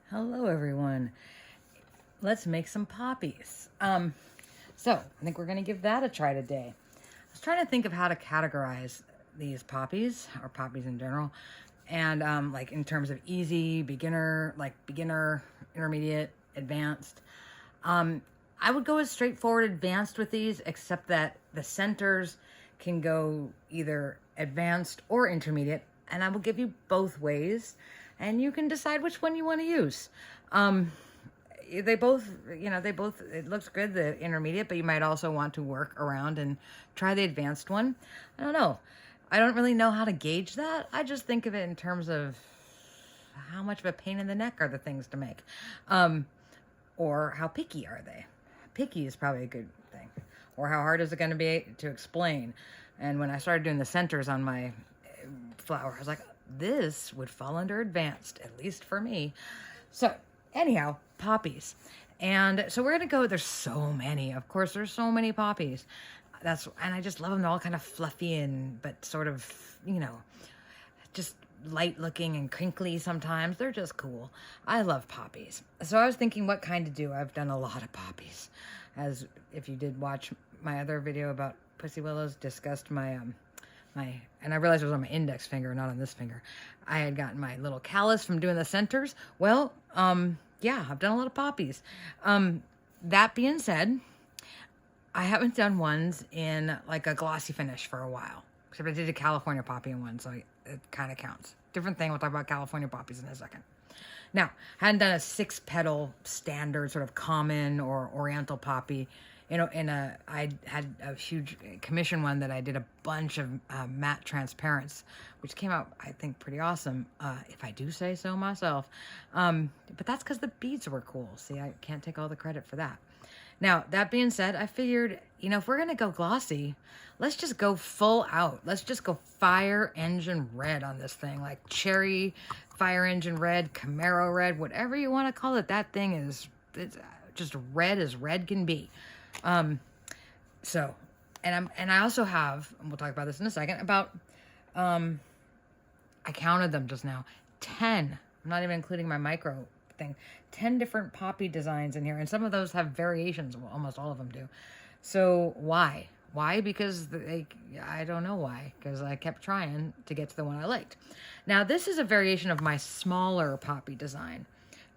Hello everyone. Let's make some poppies. So I think we're gonna give that a try today. I was trying to think of how to categorize these poppies, or poppies in general, and like in terms of easy, beginner, intermediate, advanced. I would go as straightforward advanced with these, except that the centers can go either advanced or intermediate, and I will give you both ways, and you can decide which one you want to use. They both, it looks good, the intermediate, but you might also want to work around and try the advanced one. I don't know. I don't really know how to gauge that. I just think of it in terms of how much of a pain in the neck are the things to make. Or how picky are they? Picky is probably a good thing. Or how hard is it going to be to explain? And when I started doing the centers on my flower, I was like, this would fall under advanced, at least for me. So anyhow, poppies. And so we're going to go, there's so many. Of course, there's so many poppies. And I just love them. They're all kind of fluffy but sort of, just light looking and crinkly sometimes. They're just cool. I love poppies. So I was thinking what kind to do. I've done a lot of poppies. As if you did watch my other video about pussy willows, discussed my and I realized it was on my index finger, not on this finger. I had gotten my little callus from doing the centers. Well, yeah, I've done a lot of poppies. That being said, I haven't done ones in like a glossy finish for a while. Except I did a California poppy in one, so it kind of counts. Different thing, we'll talk about California poppies in a second. Now, I hadn't done a 6-petal standard sort of common or oriental poppy. I had a huge commission one that I did a bunch of matte transparents, which came out, I think, pretty awesome, if I do say so myself. But that's because the beads were cool. See, I can't take all the credit for that. Now, that being said, I figured, if we're going to go glossy, let's just go full out. Let's just go fire engine red on this thing, like cherry fire engine red, Camaro red, whatever you want to call it. That thing it's just red as red can be. And I also have, and we'll talk about this in a second, about, I counted them just now, 10, I'm not even including my micro thing, 10 different poppy designs in here. And some of those have variations. Well, almost all of them do. So why? Why? Because I don't know why, because I kept trying to get to the one I liked. Now, this is a variation of my smaller poppy design.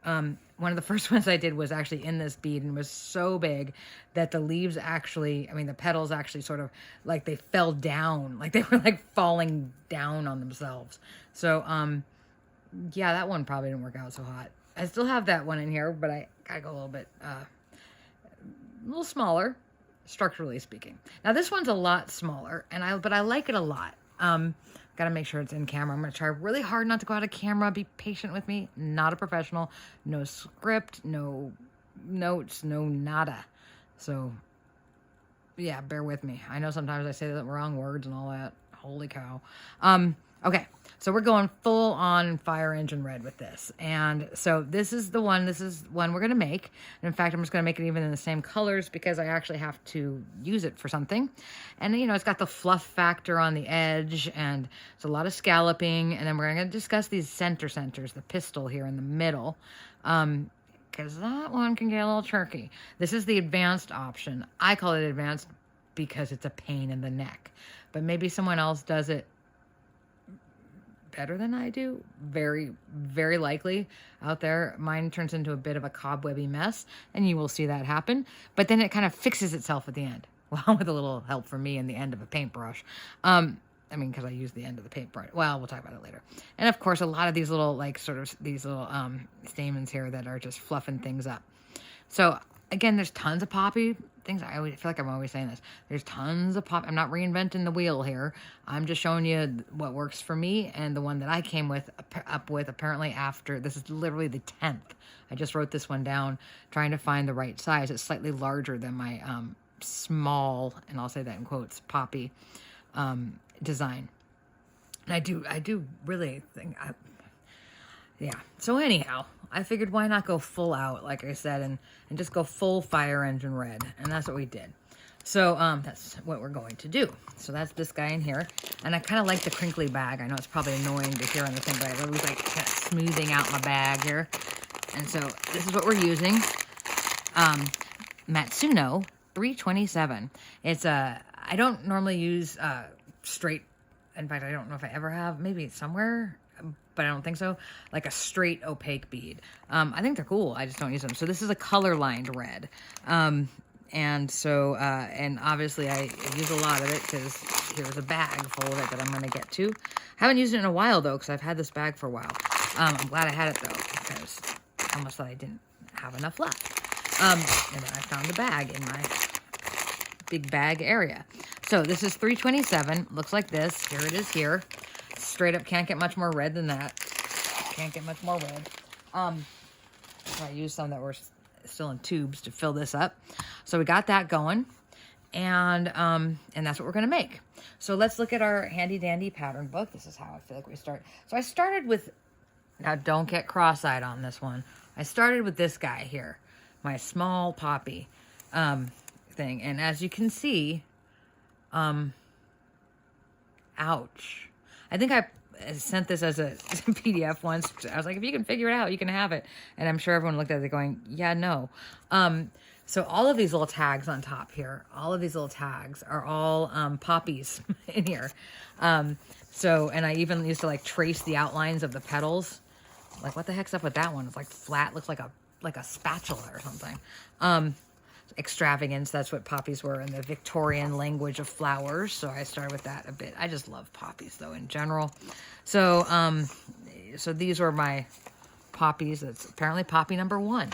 One of the first ones I did was actually in this bead and was so big that the leaves the petals actually sort of like they fell down, like they were like falling down on themselves. So, yeah, that one probably didn't work out so hot. I still have that one in here, but I gotta go a little smaller, structurally speaking. Now this one's a lot smaller, but I like it a lot. Gotta make sure it's in camera. I'm gonna try really hard not to go out of camera. Be patient with me. Not a professional. No script, no notes, no nada. So, yeah, bear with me. I know sometimes I say the wrong words and all that. Holy cow. Okay, so we're going full on fire engine red with this. And so this is one we're going to make. And in fact, I'm just going to make it even in the same colors because I actually have to use it for something. And, it's got the fluff factor on the edge and it's a lot of scalloping. And then we're going to discuss these centers, the pistil here in the middle. Because that one can get a little tricky. This is the advanced option. I call it advanced because it's a pain in the neck. But maybe someone else does it better than I do. Very, very likely out there. Mine turns into a bit of a cobwebby mess, and you will see that happen. But then it kind of fixes itself at the end. Well, with a little help from me and the end of a paintbrush. Because I use the end of the paintbrush. Well, we'll talk about it later. And of course, a lot of these little, stamens here that are just fluffing things up. So again, there's tons of poppy things. I always feel like I'm always saying this. There's tons of pop. I'm not reinventing the wheel here. I'm just showing you what works for me and the one that I came up with apparently after. This is literally the 10th. I just wrote this one down trying to find the right size. It's slightly larger than my small, and I'll say that in quotes, poppy design. And I do really think yeah. So anyhow, I figured why not go full out, like I said, and just go full fire engine red. And that's what we did. So that's what we're going to do. So that's this guy in here. And I kind of like the crinkly bag. I know it's probably annoying to hear on the thing, but I always like kind of smoothing out my bag here. And so this is what we're using. Matsuno 327. It's a, I don't normally use straight, in fact, I don't know if I ever have, maybe somewhere, but I don't think so, like a straight opaque bead. I think they're cool. I just don't use them. So this is a color lined red. And so, and obviously I use a lot of it because here's a bag full of it that I'm going to get to. Haven't used it in a while though, because I've had this bag for a while. I'm glad I had it though, because I almost thought I didn't have enough left. And then I found a bag in my big bag area. So this is 327, looks like this. Here it is here. Straight up, can't get much more red than that. Can't get much more red. So I used some that were still in tubes to fill this up. So we got that going, and that's what we're gonna make. So let's look at our handy dandy pattern book. This is how I feel like we start. So I started with, now don't get cross-eyed on this one. I started with this guy here, my small poppy thing, and as you can see, ouch. I think I sent this as a PDF once. I was like, if you can figure it out, you can have it. And I'm sure everyone looked at it going, yeah, no. So all of these little tags on top here, all of these little tags are all poppies in here. So, and I even used to like trace the outlines of the petals. Like, what the heck's up with that one? It's like flat, looks like a spatula or something. Extravagance, that's what poppies were in the Victorian language of flowers. So I started with that a bit. I just love poppies though in general. So so these were my poppies. That's apparently poppy number 1.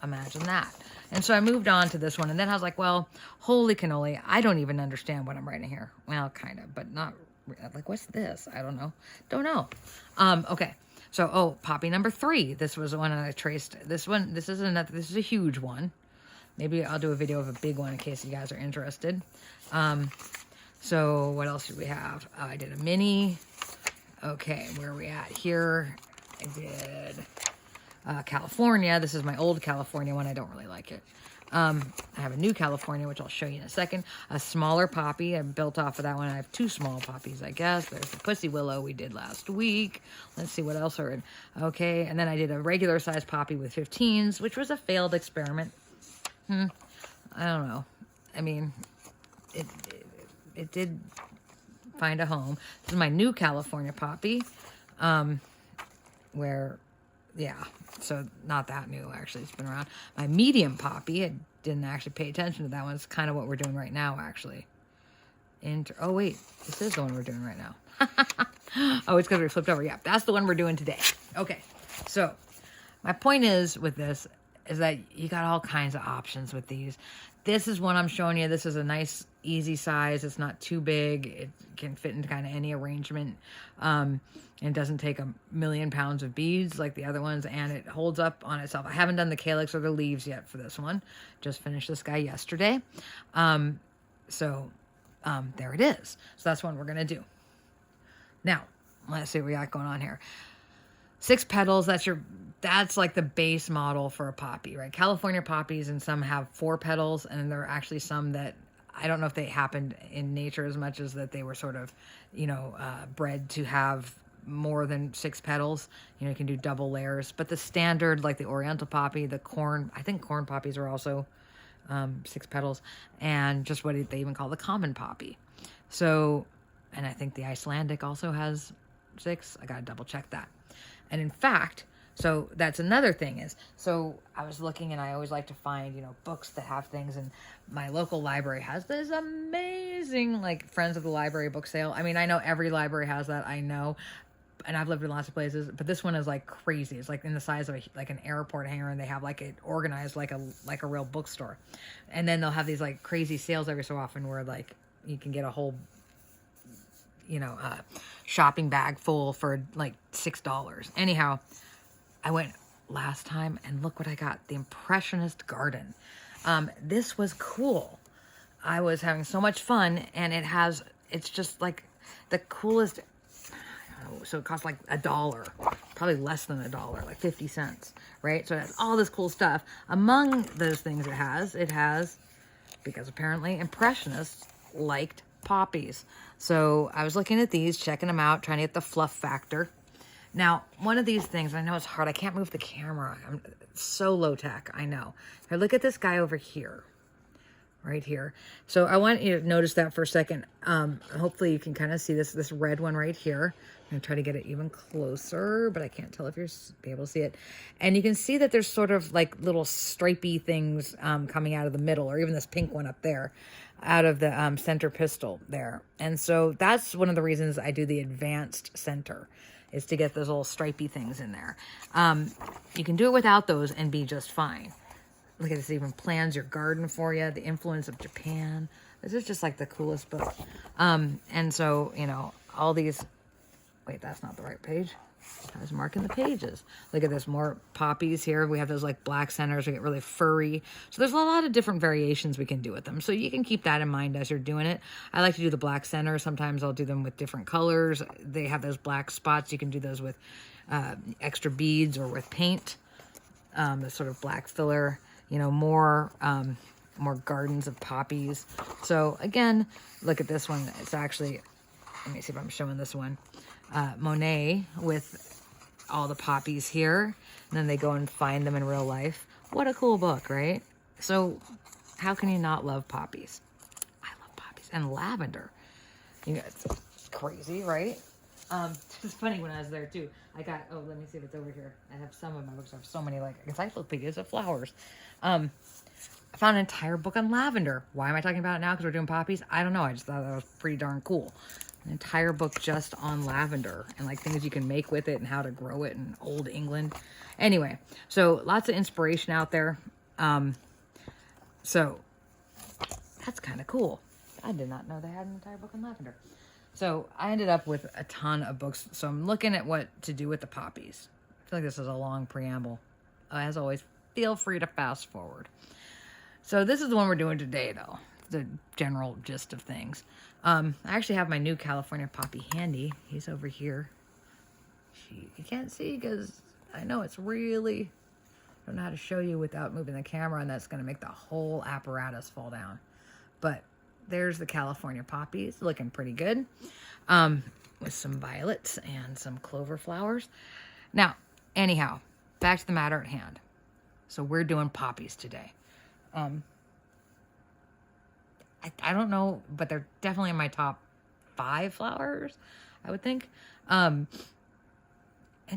Imagine that. And so I moved on to this one, and then I was like, well, holy cannoli, I don't even understand what I'm writing here. Well, kind of, but not like, what's this? I don't know. Okay. So, poppy number 3. This was the one I traced. This one, this is a huge one. Maybe I'll do a video of a big one in case you guys are interested. So what else did we have? I did a mini. Okay, where are we at here? I did California. This is my old California one. I don't really like it. I have a new California, which I'll show you in a second. A smaller poppy. I built off of that one. I have 2 small poppies, I guess. There's the Pussy Willow we did last week. Let's see what else are in. Okay, and then I did a regular size poppy with 15s, which was a failed experiment. I don't know. I mean, it did find a home. This is my new California poppy, where, yeah, so not that new, actually. It's been around. My medium poppy, I didn't actually pay attention to that one. It's kind of what we're doing right now, actually. Oh, wait, this is the one we're doing right now. Oh, it's because we flipped over. Yeah, that's the one we're doing today. Okay, so my point is with this is that you got all kinds of options with these. This is one I'm showing you. This is a nice, easy size. It's not too big. It can fit into kind of any arrangement. And it doesn't take 1,000,000 pounds of beads like the other ones, and it holds up on itself. I haven't done the calyx or the leaves yet for this one. Just finished this guy yesterday. So there it is. So that's what we're going to do. Now, let's see what we got going on here. 6 petals, that's like the base model for a poppy, right? California poppies, and some have 4 petals, and there are actually some that, I don't know if they happened in nature as much as that they were sort of, bred to have more than 6 petals. You can do double layers, but the standard, like the Oriental poppy, the corn, I think corn poppies are also 6 petals, and just what they even call the common poppy. So, and I think the Icelandic also has 6. I gotta double check that. And in fact, so that's another thing is, so I was looking, and I always like to find, books that have things, and my local library has this amazing, like, Friends of the Library book sale. I mean, I know every library has that, I know, and I've lived in lots of places, but this one is like crazy. It's like in the size of like an airport hangar, and they have like it organized like a real bookstore. And then they'll have these like crazy sales every so often where like you can get a whole shopping bag full for like $6. Anyhow, I went last time and look what I got. The Impressionist Garden. This was cool. I was having so much fun, and it's just like the coolest. So it costs like $1, probably less than $1, like 50 cents, right? So it has all this cool stuff. Among those things it has, because apparently Impressionists liked poppies. So I was looking at these, checking them out, trying to get the fluff factor. Now, one of these things, I know it's hard. I can't move the camera. I'm so low tech, I know. Here, look at this guy over here. Right here. So I want you to notice that for a second. Hopefully you can kind of see this red one right here. I'm going to try to get it even closer, but I can't tell if you're be able to see it. And you can see that there's sort of like little stripy things coming out of the middle, or even this pink one up there, out of the center pistil there. And so that's one of the reasons I do the advanced center, is to get those little stripy things in there. You can do it without those and be just fine. Look at this, even plans your garden for you. The Influence of Japan. This is just like the coolest book. And so, you know, all these, wait, that's not the right page. I was marking the pages. Look at this, more poppies here. We have those like black centers. We get really furry. So there's a lot of different variations we can do with them. So you can keep that in mind as you're doing it. I like to do the black center. Sometimes I'll do them with different colors. They have those black spots. You can do those with extra beads or with paint. The sort of black filler. You know, more gardens of poppies. So again, look at this one. It's actually, let me see if I'm showing this one. Monet with all the poppies here. And then they go and find them in real life. What a cool book, right? So how can you not love poppies? I love poppies. And lavender. You know, it's crazy, right? It's funny, when I was there too, I got, oh, let me see if it's over here. I have some of my books. I have so many like encyclopedias of flowers. I found an entire book on lavender. Why am I talking about it now? Because we're doing poppies? I don't know. I just thought that was pretty darn cool. An entire book just on lavender and like things you can make with it and how to grow it in old England. Anyway, so lots of inspiration out there. So that's kind of cool. I did not know they had an entire book on lavender. So I ended up with a ton of books. So I'm looking at what to do with the poppies. I feel like this is a long preamble. As always, feel free to fast forward. So this is the one we're doing today, though. The general gist of things. I actually have my new California poppy handy. He's over here. You can't see because I know it's really... I don't know how to show you without moving the camera, and that's going to make the whole apparatus fall down. But there's the California poppies, looking pretty good, with some violets and some clover flowers. Now, anyhow, back to the matter at hand. So we're doing poppies today. I don't know, but they're definitely in my top 5 flowers, I would think. And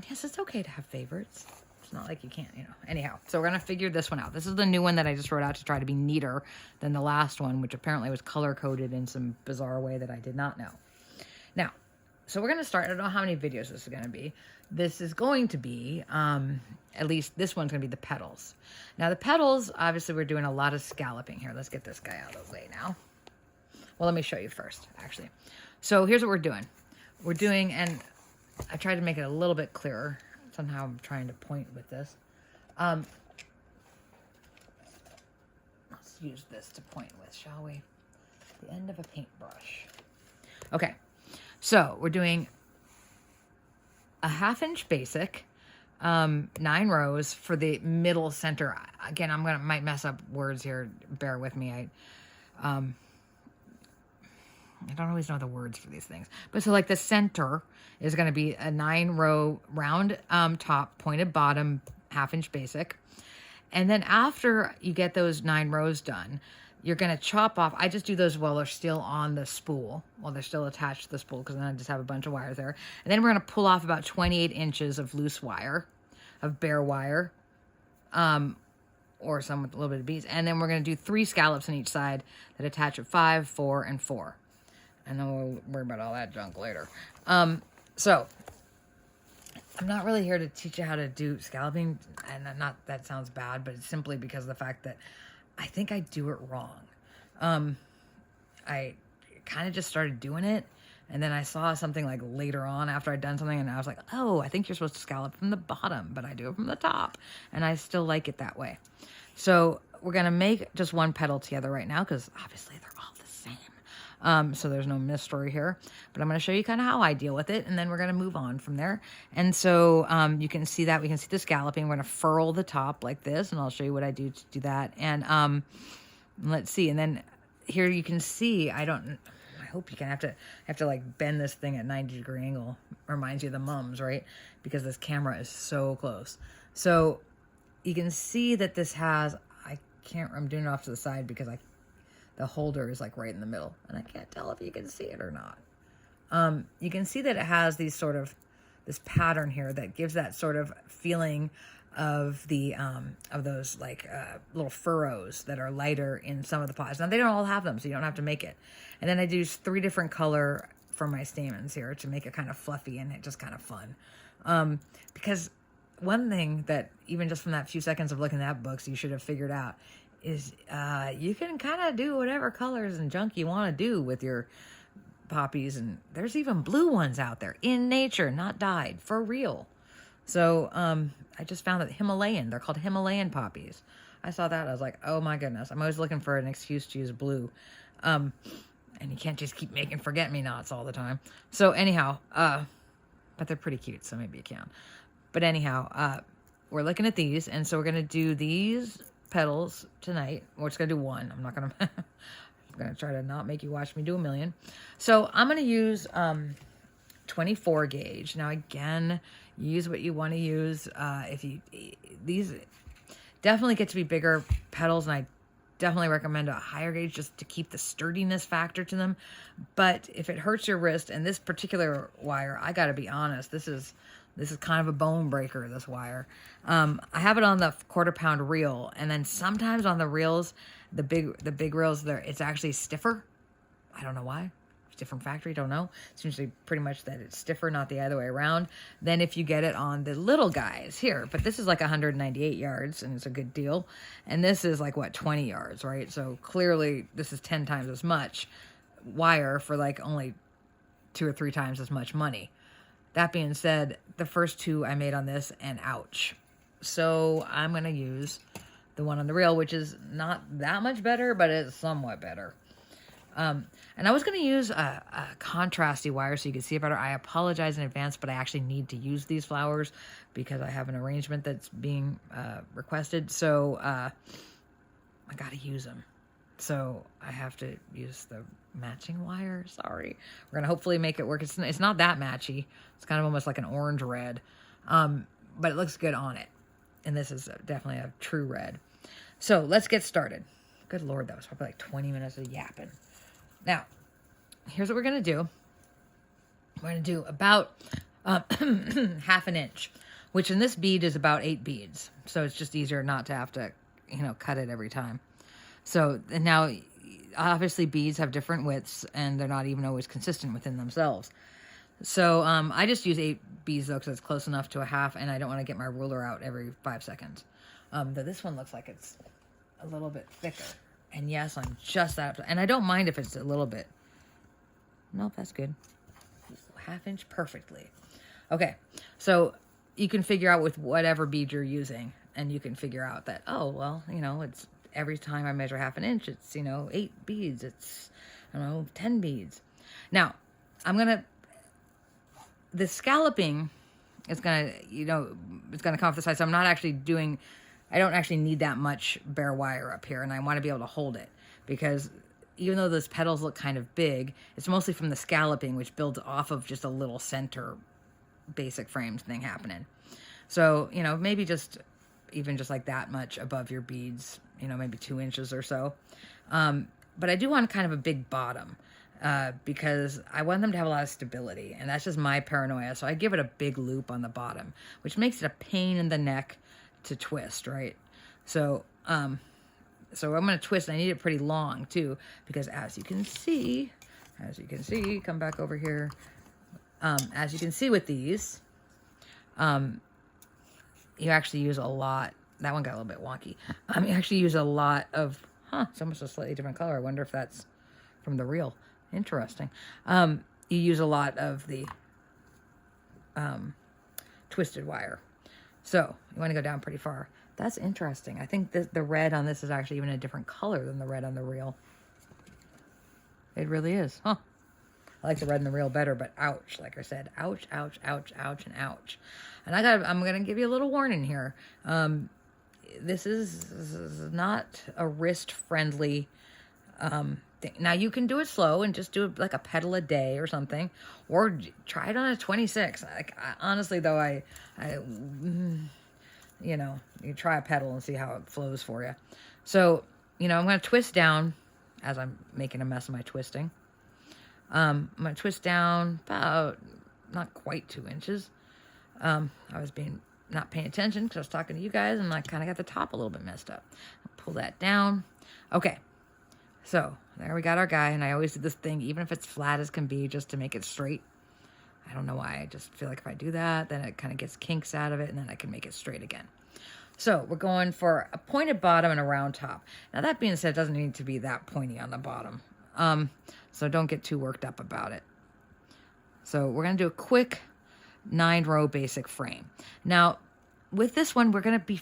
yes, it's okay to have favorites. It's not like you can't, you know. Anyhow, so we're going to figure this one out. This is the new one that I just wrote out to try to be neater than the last one, which apparently was color-coded in some bizarre way that I did not know. Now, so we're going to start. I don't know how many videos this is going to be. This is going to be, at least this one's going to be the petals. Now, the petals, obviously, we're doing a lot of scalloping here. Let's get this guy out of the way now. Well, let me show you first, actually. So here's what we're doing. We're doing, and I tried to make it a little bit clearer. Somehow I'm trying to point with this. Let's use this to point with, shall we? The end of a paintbrush. Okay, so we're doing a 1/2 inch basic, 9 rows for the middle center. Again, might mess up words here. Bear with me. I don't always know the words for these things. But so like the center is going to be a 9 row round top, pointed bottom, 1/2 inch basic. And then after you get those 9 rows done, you're going to chop off. I just do those while they're still on the spool, while they're still attached to the spool, because then I just have a bunch of wires there. And then we're going to pull off about 28 inches of loose wire, of bare wire, or some with a little bit of beads. And then we're going to do 3 scallops on each side that attach at 5, 4, and 4. And then we'll worry about all that junk later. So I'm not really here to teach you how to do scalloping, and not that sounds bad, but it's simply because of the fact that I think I do it wrong. I kind of just started doing it, and then I saw something like later on after I'd done something, and I was like, oh, I think you're supposed to scallop from the bottom, but I do it from the top, and I still like it that way. So we're going to make just one petal together right now, because obviously they're all the same. So there's no mystery here, but I'm going to show you kind of how I deal with it, and then we're going to move on from there. And so you can see that we can see the scalloping. We're going to furl the top like this, and I'll show you what I do to do that. And let's see. And then here you can see, my hope you can have to like bend this thing at 90-degree angle. Reminds you of the mums, right? Because this camera is so close. So you can see that this has, I'm doing it off to the side because the holder is like right in the middle, and I can't tell if you can see it or not. You can see that it has these sort of, this pattern here that gives that sort of feeling of the of those like little furrows that are lighter in some of the pots. Now they don't all have them, so you don't have to make it. And then I use 3 different color for my stamens here to make it kind of fluffy and it just kind of fun. Because one thing that even just from that few seconds of looking at books you should have figured out is you can kind of do whatever colors and junk you want to do with your poppies, and there's even blue ones out there in nature, not dyed, for real. So I just found that they're called Himalayan poppies. I saw that, I was like, oh my goodness, I'm always looking for an excuse to use blue. And you can't just keep making forget-me-nots all the time. So anyhow, but they're pretty cute, so maybe you can. But anyhow, we're looking at these, and so we're going to do these petals tonight. We're just going to do one. I'm not going to... I'm going to try to not make you watch me do a million. So I'm going to use 24 gauge. Now, again, use what you want to use. These definitely get to be bigger petals, and I definitely recommend a higher gauge just to keep the sturdiness factor to them. But if it hurts your wrist, and this particular wire, I got to be honest, this is kind of a bone breaker, this wire. I have it on the 1/4 pound reel, and then sometimes on the reels, the big reels, it's actually stiffer. I don't know why. It's different factory, don't know. It's usually pretty much that it's stiffer, not the other way around, than if you get it on the little guys here. But this is like 198 yards, and it's a good deal. And this is like, what, 20 yards, right? So clearly this is 10 times as much wire for like only 2 or 3 times as much money. That being said, the first 2 I made on this, and ouch. So I'm going to use the one on the reel, which is not that much better, but it's somewhat better. And I was going to use a contrasty wire so you can see it better. I apologize in advance, but I actually need to use these flowers because I have an arrangement that's being requested. So I got to use them. So I have to use the matching wire. Sorry. We're going to hopefully make it work. It's not that matchy. It's kind of almost like an orange red. But it looks good on it. And this is definitely a true red. So let's get started. Good Lord, that was probably like 20 minutes of yapping. Now, here's what we're going to do. We're going to do about 1/2 inch, which in this bead is about 8 beads. So it's just easier not to have to, cut it every time. So, and now, obviously beads have different widths, and they're not even always consistent within themselves. So I just use 8 beads, though, because it's close enough to a half, and I don't want to get my ruler out every 5 seconds. Though this one looks like it's a little bit thicker. And yes, I'm just that. And I don't mind if it's a little bit. Nope, that's good. 1/2 inch perfectly. Okay, so you can figure out with whatever bead you're using, and you can figure out that, oh, well, it's every time I measure 1/2 inch, it's, 8 beads. It's, 10 beads. Now, the scalloping is going to, it's going to come off the side. So I'm not actually I don't actually need that much bare wire up here, and I want to be able to hold it because even though those petals look kind of big, it's mostly from the scalloping, which builds off of just a little center basic frame thing happening. So, maybe just like that much above your beads, maybe 2 inches or so. But I do want kind of a big bottom because I want them to have a lot of stability, and that's just my paranoia. So I give it a big loop on the bottom, which makes it a pain in the neck to twist, right? So I'm going to twist, and I need it pretty long too, because as you can see, come back over here. As you can see with these, you actually use a lot. That one got a little bit wonky. You actually use a lot of, it's almost a slightly different color. I wonder if that's from the reel. Interesting. You use a lot of the twisted wire. So you want to go down pretty far. That's interesting. I think the red on this is actually even a different color than the red on the reel. It really is. Huh. I like the red in the reel better, but ouch, like I said, ouch, ouch, ouch, ouch, and ouch. And I'm going to give you a little warning here. This is not a wrist-friendly thing. Now you can do it slow and just do it like a petal a day or something, or try it on a 26. Honestly though, you know, you try a petal and see how it flows for you. So, you know, I'm going to twist down as I'm making a mess of my twisting. I'm going to twist down about not quite 2 inches. I was not paying attention because I was talking to you guys, and I kind of got the top a little bit messed up. I'll pull that down. Okay. So there we got our guy, and I always do this thing, even if it's flat as can be, just to make it straight. I don't know why. I just feel like if I do that, then it kind of gets kinks out of it, and then I can make it straight again. So we're going for a pointed bottom and a round top. Now that being said, it doesn't need to be that pointy on the bottom. So don't get too worked up about it. So we're going to do a quick 9-row basic frame. Now with this one, we're going to be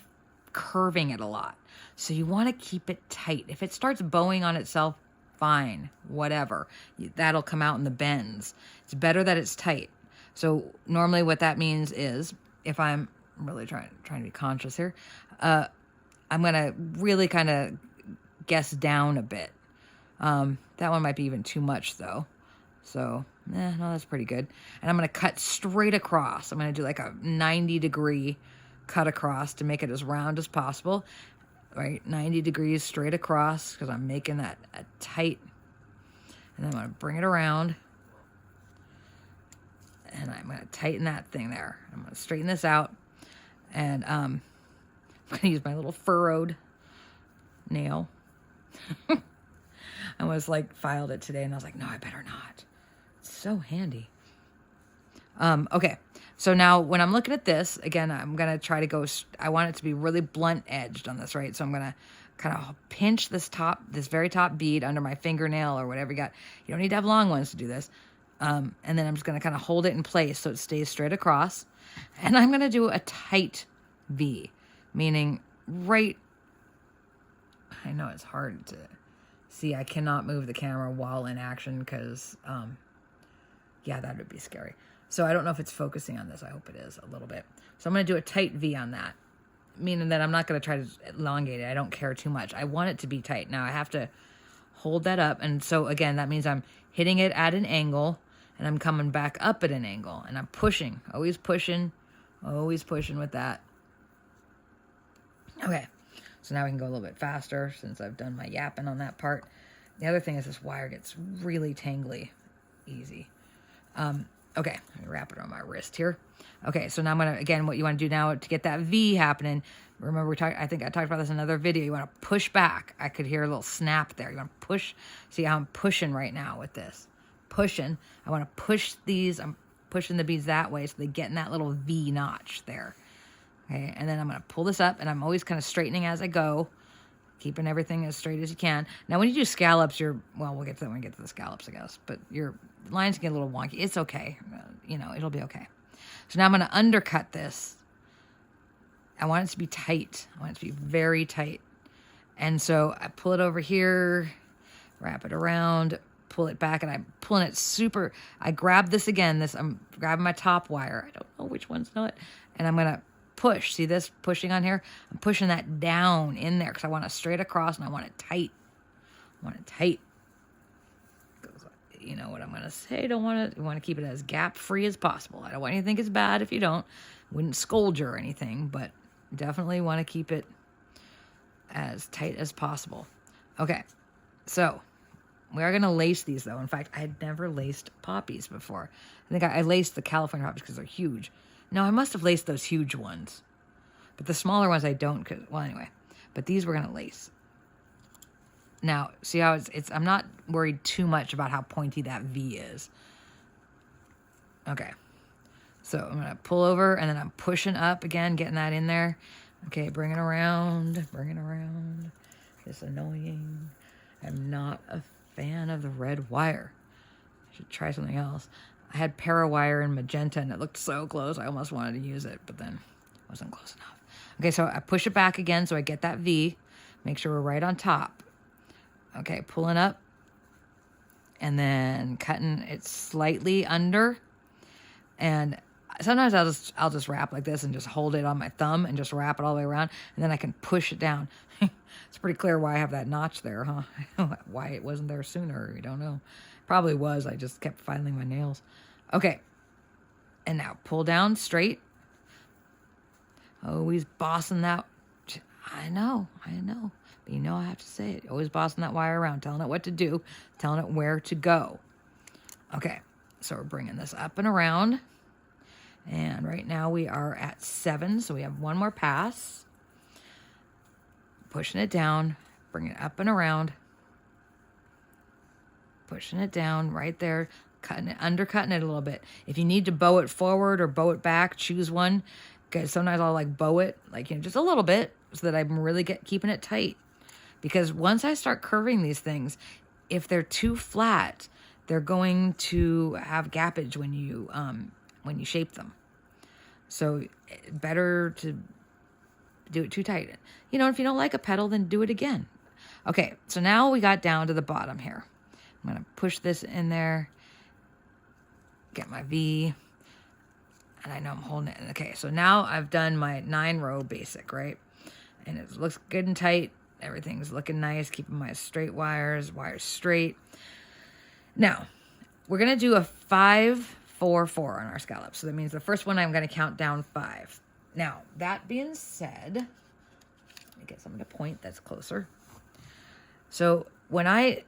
curving it a lot. So you want to keep it tight. If it starts bowing on itself, fine, whatever. That'll come out in the bends. It's better that it's tight. So normally what that means is, if I'm really trying to be conscious here, I'm going to really kind of guess down a bit. That one might be even too much though. So, no, that's pretty good. And I'm going to cut straight across. I'm going to do like a 90-degree cut across to make it as round as possible. Right, 90 degrees straight across, because I'm making that a tight. And then I'm going to bring it around. And I'm going to tighten that thing there. I'm going to straighten this out. And I'm going to use my little furrowed nail. I was like, filed it today, and I was like, no, I better not. It's so handy. Okay, so now when I'm looking at this, again, I'm going to try to go, I want it to be really blunt edged on this, right? So I'm going to kind of pinch this very top bead under my fingernail or whatever you got. You don't need to have long ones to do this. And then I'm just going to kind of hold it in place so it stays straight across. And I'm going to do a tight V, meaning right, I know it's hard to see. I cannot move the camera while in action because, yeah, that would be scary. So I don't know if it's focusing on this. I hope it is a little bit. So I'm going to do a tight V on that, meaning that I'm not going to try to elongate it. I don't care too much. I want it to be tight. Now I have to hold that up. And so again, that means I'm hitting it at an angle and I'm coming back up at an angle and I'm pushing, always pushing with that. Okay. So now we can go a little bit faster since I've done my yapping on that part. The other thing is this wire gets really tangly easy. Okay, let me wrap it on my wrist here. Okay, so now I'm going to, again, what you want to do now to get that V happening, remember I think I talked about this in another video, you want to push back. I could hear a little snap there. You want to push, see how I'm pushing right now with this. Pushing. I want to push these, I'm pushing the beads that way so they get in that little V notch there. Okay, and then I'm going to pull this up, and I'm always kind of straightening as I go, keeping everything as straight as you can. Now, when you do scallops, well, we'll get to that when we get to the scallops, I guess, but your lines get a little wonky. It's okay. You know, it'll be okay. So now I'm going to undercut this. I want it to be tight. I want it to be very tight. And so I pull it over here, wrap it around, pull it back, and I'm pulling it super. I grab this again. I'm grabbing my top wire. I don't know which one's not. And I'm going to push. See this pushing on here? I'm pushing that down in there because I want it straight across and I want it tight. I want it tight. You know what I'm going to say. You want to keep it as gap free as possible. I don't want you to think it's bad if you don't. Wouldn't scold you or anything, but definitely want to keep it as tight as possible. Okay, so we are going to lace these though. In fact, I had never laced poppies before. I think I laced the California poppies because they're huge. No, I must have laced those huge ones, but the smaller ones I don't. Well, anyway, but these we're going to lace. Now, see how I'm not worried too much about how pointy that V is. Okay. So I'm going to pull over and then I'm pushing up again, getting that in there. Okay, bring it around. It's annoying. I'm not a fan of the red wire. I should try something else. I had Parawire in magenta and it looked so close. I almost wanted to use it, but then it wasn't close enough. Okay, so I push it back again so I get that V. Make sure we're right on top. Okay, pulling up and then cutting it slightly under. And sometimes I'll just wrap like this and just hold it on my thumb and just wrap it all the way around, and then I can push it down. It's pretty clear why I have that notch there, huh? Why it wasn't there sooner, we don't know. Probably was, I just kept filing my nails. Okay, and now pull down straight. Always bossing that. I know. But you know I have to say it. Always bossing that wire around, telling it what to do, telling it where to go. Okay, so we're bringing this up and around. And right now we are at 7, so we have one more pass. Pushing it down, bringing it up and around. Pushing it down right there, cutting it, undercutting it a little bit. If you need to bow it forward or bow it back, choose one. Because sometimes I'll like bow it, like, you know, just a little bit, so that I'm really keeping it tight. Because once I start curving these things, if they're too flat, they're going to have gappage when you shape them. So better to do it too tight. You know, if you don't like a petal, then do it again. Okay, so now we got down to the bottom here. I'm going to push this in there, get my V, and I know I'm holding it. Okay, so now I've done my 9-row basic, right? And it looks good and tight. Everything's looking nice, keeping my straight wires straight. Now, we're going to do a 5, 4, 4 on our scallop. So that means the first one I'm going to count down 5. Now, that being said, let me get something to point that's closer. So when I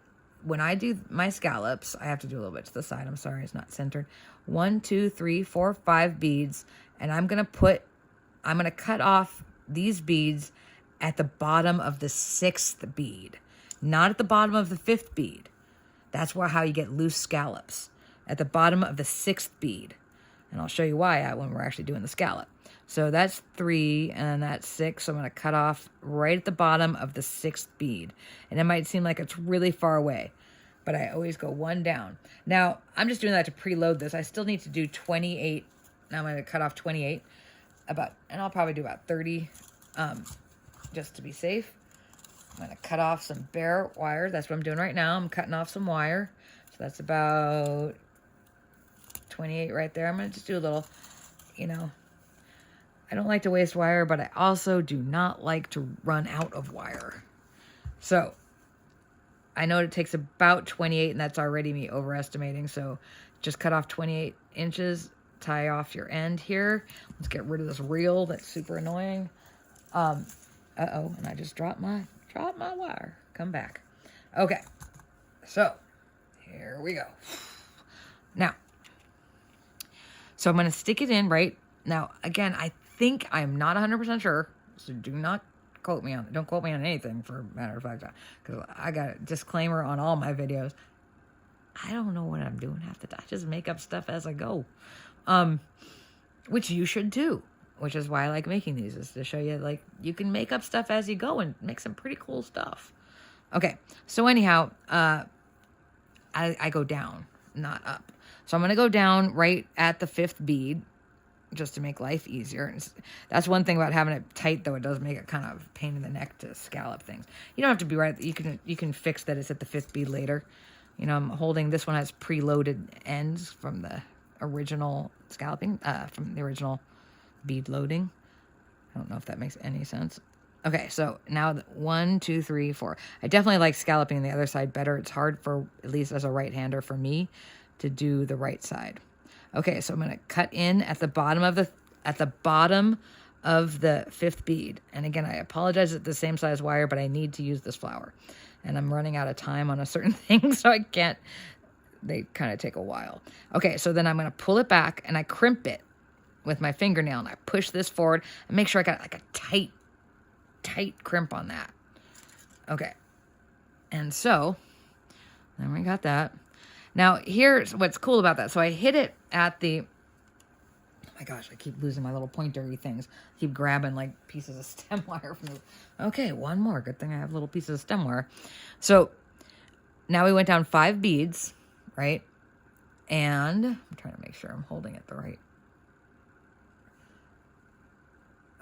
do my scallops, I have to do a little bit to the side. I'm sorry, it's not centered. 1, 2, 3, 4, 5 beads. And I'm going to cut off these beads at the bottom of the 6th bead, not at the bottom of the 5th bead. That's how you get loose scallops, at the bottom of the 6th bead. And I'll show you why when we're actually doing the scallop. So that's 3 and that's 6. So I'm going to cut off right at the bottom of the 6th bead. And it might seem like it's really far away, but I always go 1 down. Now, I'm just doing that to preload this. I still need to do 28. Now I'm going to cut off 28 and I'll probably do about 30 just to be safe. I'm going to cut off some bare wire. That's what I'm doing right now. I'm cutting off some wire. So that's about 28 right there. I'm going to just do a little, you know, I don't like to waste wire, but I also do not like to run out of wire. So I know it takes about 28, and that's already me overestimating. So just cut off 28 inches, tie off your end here. Let's get rid of this reel that's super annoying. Uh-oh, and I just dropped my wire. Come back. Okay, so here we go. Now, so I'm going to stick it in right now. Again, I think I'm not 100% sure, so do not quote me on it. Don't quote me on anything, for a matter of fact, because I got a disclaimer on all my videos. I don't know what I'm doing half the time. I just make up stuff as I go, which you should too. Which is why I like making these, is to show you, like, you can make up stuff as you go and make some pretty cool stuff. Okay, so anyhow, I go down, not up. So I'm going to go down right at the 5th bead, just to make life easier. And that's one thing about having it tight, though. It does make it kind of a pain in the neck to scallop things. You don't have to be right. You can fix that it's at the 5th bead later. You know, I'm holding, this one has preloaded ends from the original scalloping, from the original bead loading. I don't know if that makes any sense. Okay, so now 1, 2, 3, 4. I definitely like scalloping the other side better. It's hard for, at least as a right-hander, for me to do the right side. Okay, so I'm going to cut in at the bottom of the 5th bead. And again, I apologize, it's the same size wire, but I need to use this flower. And I'm running out of time on a certain thing, so I can't. They kind of take a while. Okay, so then I'm going to pull it back and I crimp it with my fingernail, and I push this forward and make sure I got like a tight crimp on that. Okay. And so, then we got that. Now, here's what's cool about that. So I hit it at the, oh my gosh, I keep losing my little pointery things. I keep grabbing like pieces of stem wire from the, okay, one more. Good thing I have little pieces of stem wire. So now we went down 5 beads, right? And I'm trying to make sure I'm holding it the right.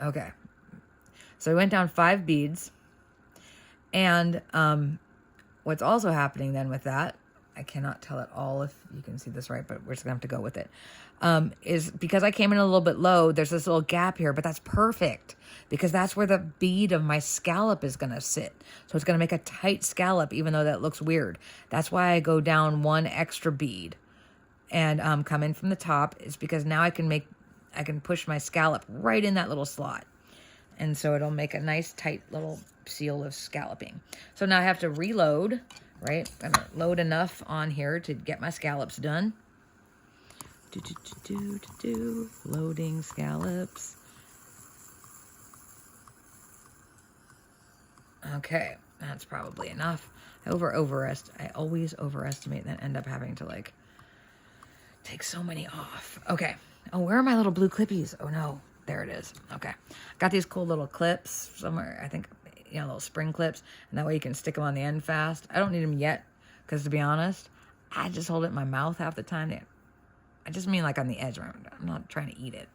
Okay, so we went down 5 beads, and what's also happening then with that I cannot tell at all if you can see this right, but we're just gonna have to go with it. Is because I came in a little bit low, there's this little gap here, but that's perfect because that's where the bead of my scallop is gonna sit. So it's gonna make a tight scallop, even though that looks weird. That's why I go down one extra bead and come in from the top. It's because now I can push my scallop right in that little slot. And so it'll make a nice tight little seal of scalloping. So now I have to reload, right? I'm gonna load enough on here to get my scallops done. Loading scallops. Okay, that's probably enough. I always overestimate and then end up having to like take so many off. Okay. Oh, where are my little blue clippies? Oh no, there it is. Okay. Got these cool little clips somewhere. I think, little spring clips, and that way you can stick them on the end fast. I don't need them yet because, to be honest, I just hold it in my mouth half the time. I just mean like on the edge. I'm not trying to eat it.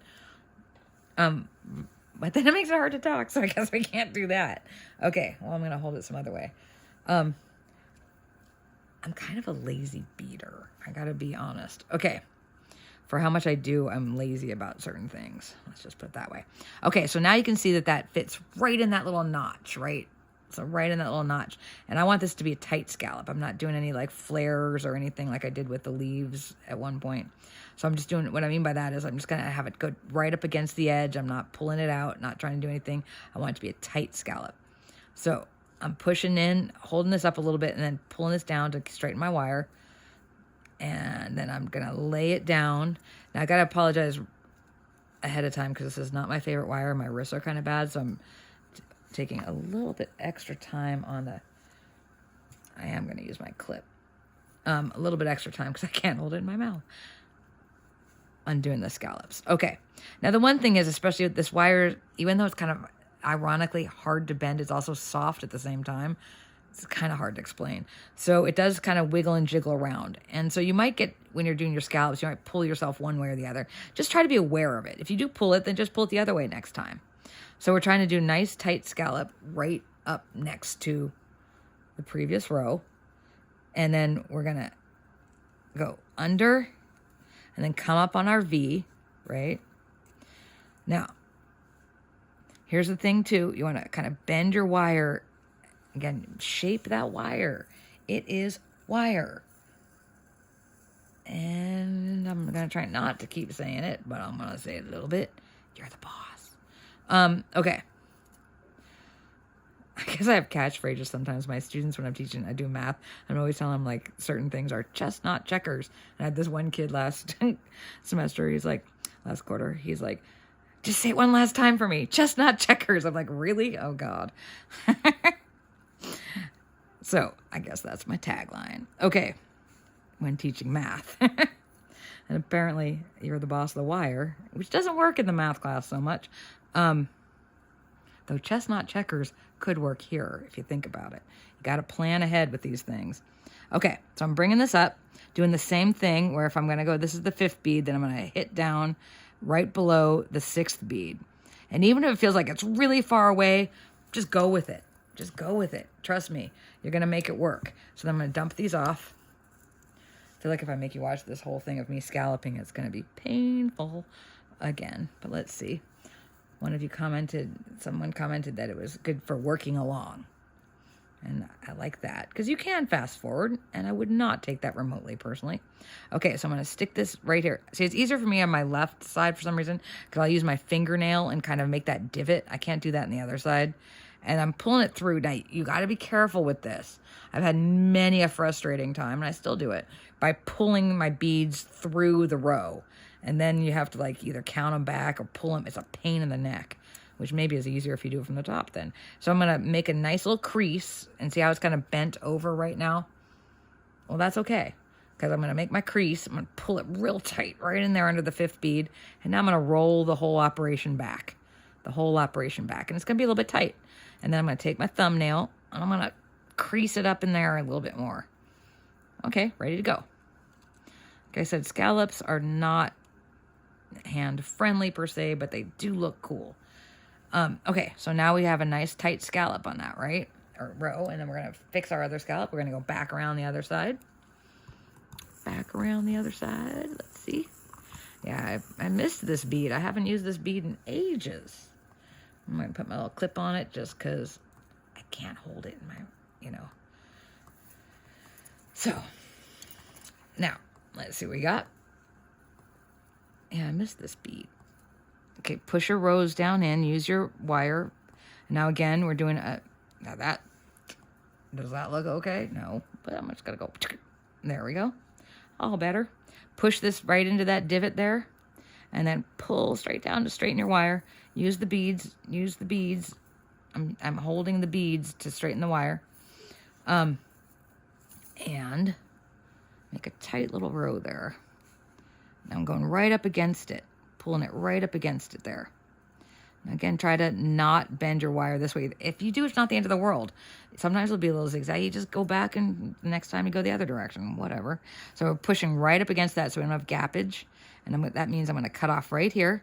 But then it makes it hard to talk, so I guess we can't do that. Okay, well, I'm going to hold it some other way. I'm kind of a lazy beater. I got to be honest. Okay, for how much I do, I'm lazy about certain things. Let's just put it that way. Okay, so now you can see that fits right in that little notch, right? So right in that little notch. And I want this to be a tight scallop. I'm not doing any like flares or anything like I did with the leaves at one point. So I'm just doing, what I mean by that is I'm just going to have it go right up against the edge. I'm not pulling it out, not trying to do anything. I want it to be a tight scallop. So I'm pushing in, holding this up a little bit, and then pulling this down to straighten my wire. And then I'm going to lay it down. Now I got to apologize ahead of time because this is not my favorite wire. My wrists are kind of bad, so I'm taking a little bit extra time on I am going to use my clip. A little bit extra time because I can't hold it in my mouth. Undoing the scallops. Okay. Now the one thing is, especially with this wire, even though it's kind of ironically hard to bend, it's also soft at the same time. It's kind of hard to explain. So it does kind of wiggle and jiggle around. And so you might get, when you're doing your scallops, you might pull yourself one way or the other. Just try to be aware of it. If you do pull it, then just pull it the other way next time. So we're trying to do nice tight scallop right up next to the previous row. And then we're going to go under and then come up on our V, right? Now, here's the thing too. You want to kind of bend your wire. Again, shape that wire. It is wire. And I'm going to try not to keep saying it, but I'm going to say it a little bit. You're the boss. Okay. I guess I have catchphrases sometimes. My students, when I'm teaching, I do math, I'm always telling them like certain things are chestnut checkers. And I had this one kid last semester, last quarter, he's like, just say it one last time for me. Chestnut checkers. I'm like, really? Oh God. So I guess that's my tagline. Okay. When teaching math. And apparently you're the boss of the wire, which doesn't work in the math class so much. Though chestnut checkers could work here if you think about it. You got to plan ahead with these things. Okay, so I'm bringing this up, doing the same thing where if I'm going to go, this is the 5th bead, then I'm going to hit down right below the 6th bead. And even if it feels like it's really far away, just go with it. Just go with it. Trust me, you're going to make it work. So then I'm going to dump these off. I feel like if I make you watch this whole thing of me scalloping, it's going to be painful again. But let's see. Someone commented that it was good for working along. And I like that because you can fast forward, and I would not take that remotely personally. Okay, so I'm going to stick this right here. See, it's easier for me on my left side for some reason because I'll use my fingernail and kind of make that divot. I can't do that on the other side. And I'm pulling it through. Now, you got to be careful with this. I've had many a frustrating time, and I still do it, by pulling my beads through the row. And then you have to like either count them back or pull them. It's a pain in the neck, which maybe is easier if you do it from the top then. So I'm going to make a nice little crease and see how it's kind of bent over right now. Well, that's okay because I'm going to make my crease. I'm going to pull it real tight right in there under the 5th bead. And now I'm going to roll the whole operation back. And it's going to be a little bit tight. And then I'm going to take my thumbnail and I'm going to crease it up in there a little bit more. Okay, ready to go. Like I said, scallops are not hand friendly per se, but they do look cool. Okay, so now we have a nice tight scallop on that, right? Or row, and then we're going to fix our other scallop. We're going to go back around the other side. back around the other side. Let's see. Yeah, I missed this bead. I haven't used this bead in ages. I'm going to put my little clip on it just because I can't hold it in my, So, now, let's see what we got. Yeah, I missed this bead. Okay, push your rose down in. Use your wire. Now, again, we're doing a... Now, that... Does that look okay? No. But I'm just going to go... There we go. All better. Push this right into that divot there. And then pull straight down to straighten your wire. Use the beads. Use the beads. I'm holding the beads to straighten the wire. And make a tight little row there. Now I'm going right up against it. Pulling it right up against it there. And again, try to not bend your wire this way. If you do, it's not the end of the world. Sometimes it'll be a little zigzag. You just go back and the next time you go the other direction, whatever. So we're pushing right up against that so we don't have gappage. And that means I'm going to cut off right here.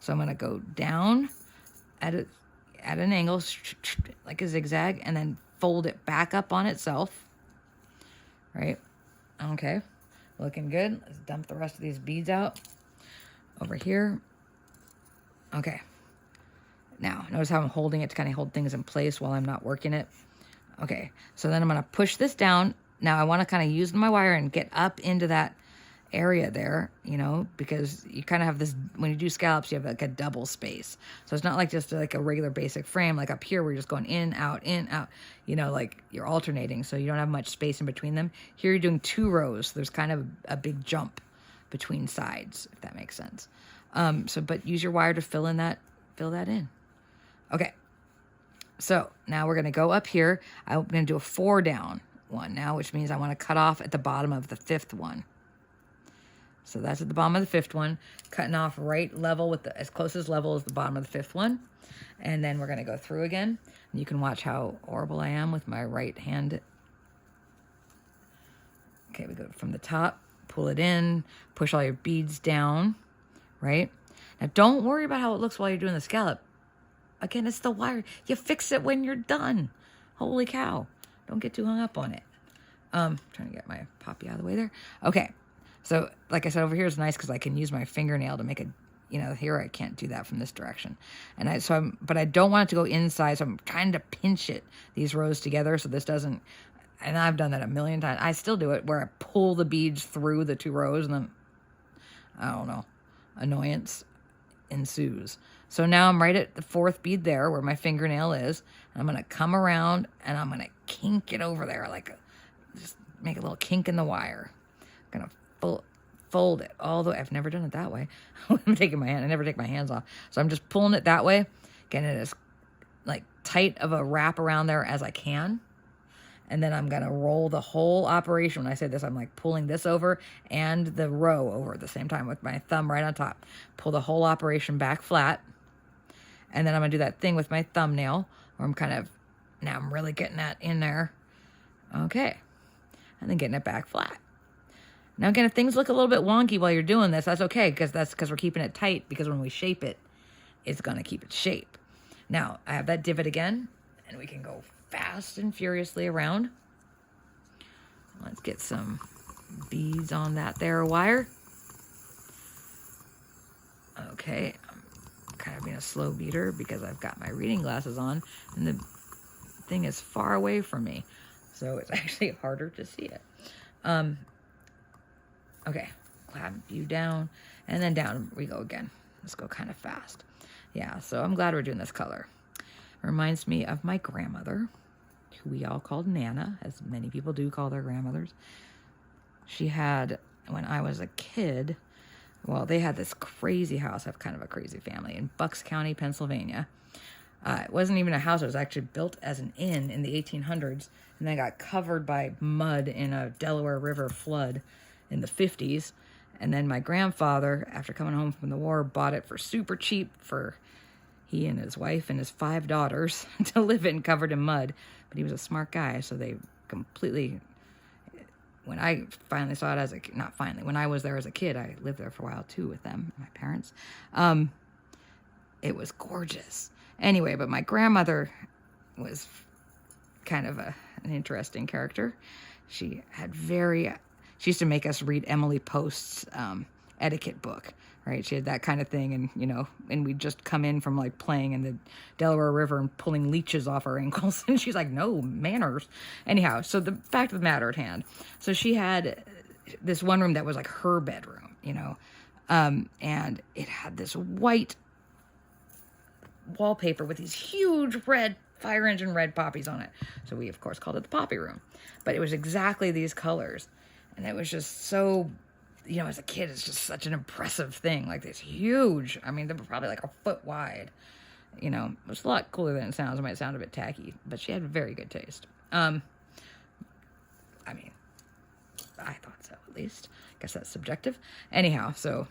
So I'm going to go down at an angle, like a zigzag, and then fold it back up on itself. Right? Okay. Looking good. Let's dump the rest of these beads out. Over here. Okay. Now, notice how I'm holding it to kind of hold things in place while I'm not working it. Okay. So then I'm going to push this down. Now, I want to kind of use my wire and get up into that area there, because you kind of have this, when you do scallops, you have like a double space. So it's not like just like a regular basic frame, like up here where you're just going in, out, like you're alternating. So you don't have much space in between them. Here you're doing 2 rows. So there's kind of a big jump between sides, if that makes sense. But use your wire to fill that in. Okay. So now we're going to go up here. I'm going to do a 4 down one now, which means I want to cut off at the bottom of the 5th one. So that's at the bottom of the 5th one, cutting off right level with as close as level as the bottom of the 5th one. And then we're going to go through again. And you can watch how horrible I am with my right hand. Okay, we go from the top, pull it in, push all your beads down, right? Now don't worry about how it looks while you're doing the scallop. Again, it's the wire. You fix it when you're done. Holy cow. Don't get too hung up on it. Trying to get my poppy out of the way there. Okay. So, like I said, over here is nice because I can use my fingernail to make a, here I can't do that from this direction. But I don't want it to go inside, so I'm trying to pinch these rows together so this doesn't, and I've done that a million times. I still do it where I pull the beads through the 2 rows and then, I don't know, annoyance ensues. So now I'm right at the 4th bead there where my fingernail is. I'm going to come around and I'm going to kink it over there, just make a little kink in the wire. I'm going to fold it all the way. I've never done it that way. I'm taking my hand. I never take my hands off. So I'm just pulling it that way, getting it as tight of a wrap around there as I can. And then I'm going to roll the whole operation. When I say this, I'm pulling this over and the row over at the same time with my thumb right on top. Pull the whole operation back flat. And then I'm going to do that thing with my thumbnail where now I'm really getting that in there. Okay. And then getting it back flat. Now, again, if things look a little bit wonky while you're doing this, that's okay, because we're keeping it tight, because when we shape it, it's going to keep its shape. Now, I have that divot again, and we can go fast and furiously around. Let's get some beads on that there wire. Okay, I'm kind of being a slow beater because I've got my reading glasses on, and the thing is far away from me, so it's actually harder to see it. Okay, clamp you down, and then down we go again. Let's go kind of fast. Yeah, so I'm glad we're doing this color. It reminds me of my grandmother, who we all called Nana, as many people do call their grandmothers. She had, when I was a kid, they had this crazy house. I have kind of a crazy family in Bucks County, Pennsylvania. It wasn't even a house. It was actually built as an inn in the 1800s, and then got covered by mud in a Delaware River flood in the 50s. And then my grandfather, after coming home from the war, bought it for super cheap for he and his wife and his 5 daughters to live in, covered in mud. But he was a smart guy, so they completely, when I finally saw it when I was there as a kid, I lived there for a while too with them, my parents. It was gorgeous. Anyway, but my grandmother was kind of an interesting character. She she used to make us read Emily Post's etiquette book, right? She had that kind of thing, and and we'd just come in from like playing in the Delaware River and pulling leeches off our ankles, and she's like, no, manners. Anyhow, so the fact of the matter at hand, so she had this one room that was like her bedroom, and it had this white wallpaper with these huge red fire engine red poppies on it. So we of course called it the poppy room, but it was exactly these colors, and it was just so, as a kid, it's just such an impressive thing. Like this huge, I mean, they were probably like a foot wide. It was a lot cooler than it sounds. It might sound a bit tacky, but she had very good taste. I mean, I thought so, at least. I guess that's subjective. Anyhow, so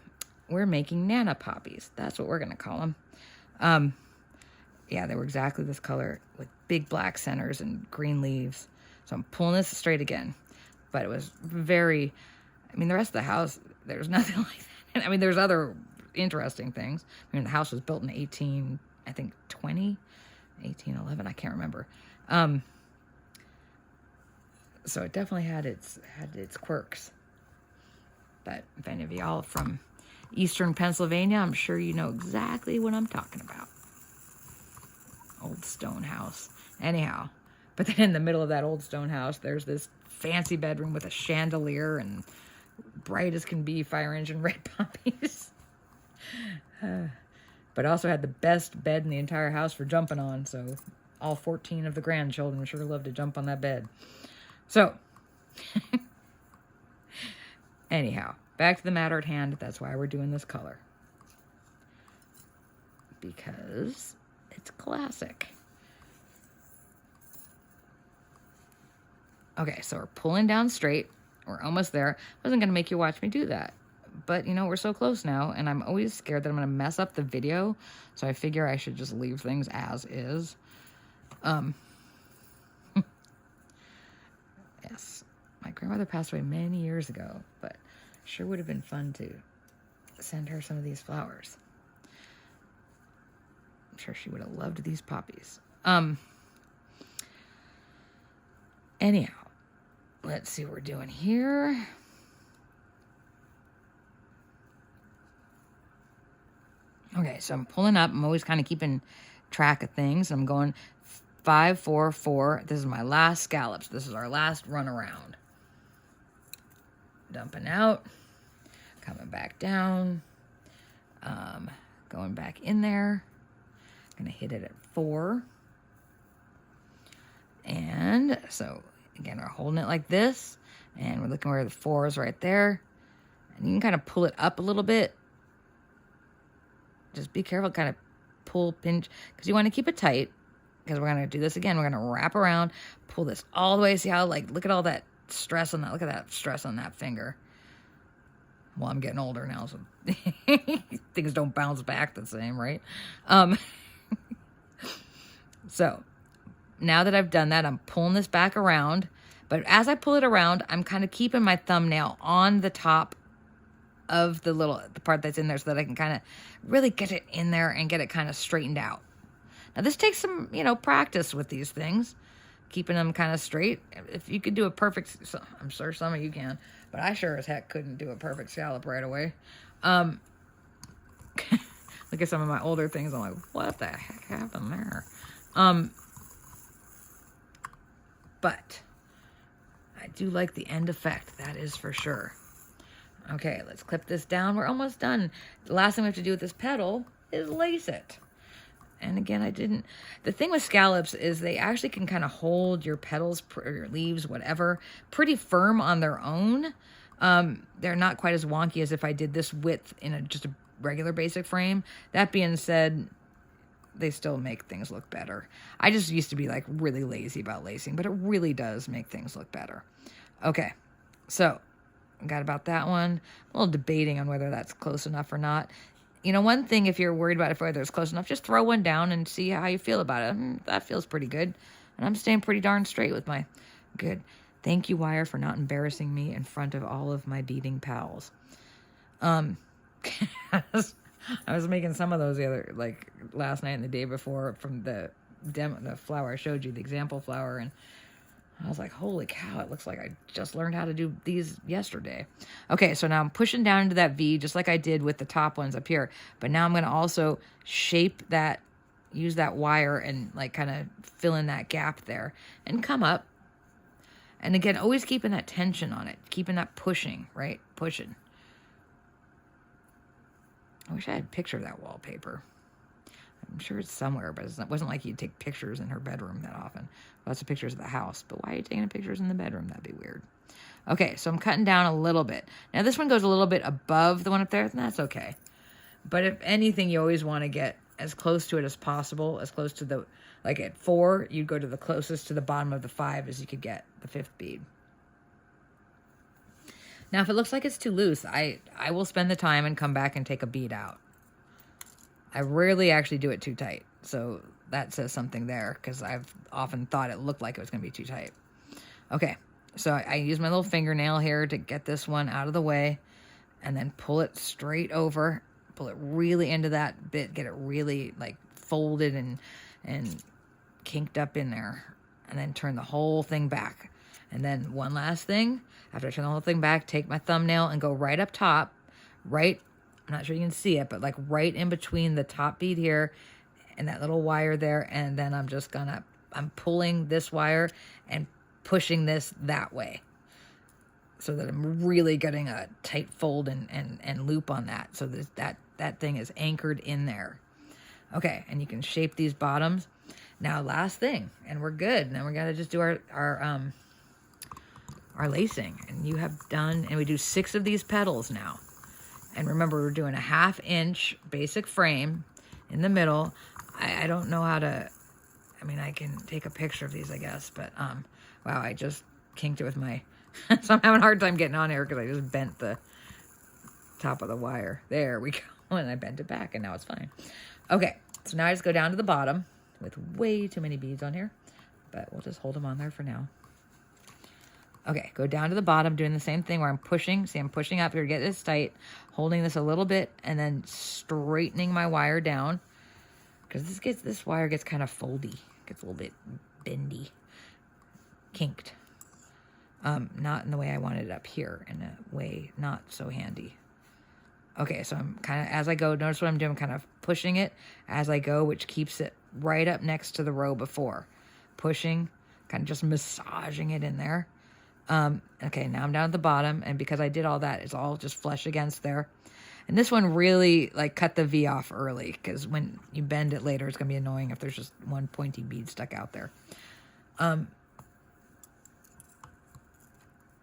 we're making Nana poppies. That's what we're going to call them. Yeah, they were exactly this color with big black centers and green leaves. So I'm pulling this straight again. But it was very, the rest of the house, there's nothing like that. I mean, there's other interesting things. The house was built in 1811, I can't remember. So it definitely had its quirks. But if any of y'all from Eastern Pennsylvania, I'm sure you know exactly what I'm talking about. Old stone house. Anyhow, but then in the middle of that old stone house, there's this fancy bedroom with a chandelier and bright as can be fire engine red poppies. But also had the best bed in the entire house for jumping on, so all 14 of the grandchildren sure love to jump on that bed. So, anyhow, back to the matter at hand. That's why we're doing this color. Because it's classic. Okay, so we're pulling down straight. We're almost there. I wasn't going to make you watch me do that. But, we're so close now, and I'm always scared that I'm going to mess up the video, so I figure I should just leave things as is. Yes, my grandmother passed away many years ago, but sure would have been fun to send her some of these flowers. I'm sure she would have loved these poppies. Anyhow, let's see what we're doing here. Okay, so I'm pulling up. I'm always kind of keeping track of things. I'm going 5, 4, 4. This is my last scallops. This is our last run around. Dumping out. Coming back down. Going back in there. Going to hit it at 4. And so, again, we're holding it like this. And we're looking where the 4 is right there. And you can kind of pull it up a little bit. Just be careful, kind of pull, pinch, because you want to keep it tight. Because we're going to do this again. We're going to wrap around, pull this all the way. See how, look at all that stress on that. Look at that stress on that finger. Well, I'm getting older now, so things don't bounce back the same, right? So, now that I've done that, I'm pulling this back around. But as I pull it around, I'm kind of keeping my thumbnail on the top of the part that's in there so that I can kind of really get it in there and get it kind of straightened out. Now, this takes some, practice with these things, keeping them kind of straight. If you could do a perfect, I'm sure some of you can, but I sure as heck couldn't do a perfect scallop right away. Look at some of my older things. I'm like, what the heck happened there? But I do like the end effect. That is for sure. Okay, let's clip this down. We're almost done. The last thing we have to do with this petal is lace it. And again, the thing with scallops is they actually can kind of hold your petals or your leaves, whatever, pretty firm on their own. They're not quite as wonky as if I did this width in just a regular basic frame. That being said, they still make things look better. I just used to be really lazy about lacing, but it really does make things look better. Okay, so got about that one. A little debating on whether that's close enough or not. One thing, if you're worried about whether it's close enough, just throw one down and see how you feel about it. That feels pretty good. And I'm staying pretty darn straight with my good. Thank you, Wire, for not embarrassing me in front of all of my beading pals. I was making some of those last night and the day before from the flower I showed you, the example flower, and I was like, holy cow, it looks like I just learned how to do these yesterday. Okay, so now I'm pushing down into that V just like I did with the top ones up here. But now I'm going to also shape that, use that wire and like kind of fill in that gap there and come up. And again, always keeping that tension on it, keeping that pushing, right? Pushing. I wish I had a picture of that wallpaper. I'm sure it's somewhere, but it wasn't like you'd take pictures in her bedroom that often. Lots of pictures of the house, but why are you taking pictures in the bedroom? That'd be weird. Okay, so I'm cutting down a little bit. Now this one goes a little bit above the one up there, and that's okay. But if anything, you always want to get as close to it as possible, as close to the, like at 4, you'd go to the closest to the bottom of the 5 as you could get the 5th bead. Now, if it looks like it's too loose, I will spend the time and come back and take a bead out. I rarely actually do it too tight, so that says something there, because I've often thought it looked like it was going to be too tight. Okay, so I use my little fingernail here to get this one out of the way, and then pull it straight over, pull it really into that bit, get it really like folded and kinked up in there, and then turn the whole thing back. And then one last thing, after I turn the whole thing back, take my thumbnail and go right up top, right, I'm not sure you can see it, but like right in between the top bead here and that little wire there. And then I'm pulling this wire and pushing this that way so that I'm really getting a tight fold and loop on that. So that thing is anchored in there. Okay, and you can shape these bottoms. Now, last thing, and we're good. Now we got to just do our lacing. And you have done, and we do 6 of these petals now. And remember, we're doing a 1/2 inch basic frame in the middle. I don't know how to, I mean, I can take a picture of these, I guess, but, wow, I just kinked it with my, so I'm having a hard time getting on here because I just bent the top of the wire. There we go. And I bent it back, and now it's fine. Okay, so now I just go down to the bottom with way too many beads on here, but we'll just hold them on there for now. Okay, go down to the bottom, doing the same thing where I'm pushing. See, I'm pushing up here to get this tight, holding this a little bit, and then straightening my wire down. Because this wire gets kind of foldy. Gets a little bit bendy. Kinked. Not in the way I wanted it up here. In a way not so handy. Okay, so I'm kind of, as I go, notice what I'm doing. I'm kind of pushing it as I go, which keeps it right up next to the row before. Pushing, kind of just massaging it in there. Okay, now I'm down at the bottom, and because I did all that, it's all just flush against there. And this one really, like, cut the V off early, because when you bend it later, it's going to be annoying if there's just one pointy bead stuck out there. And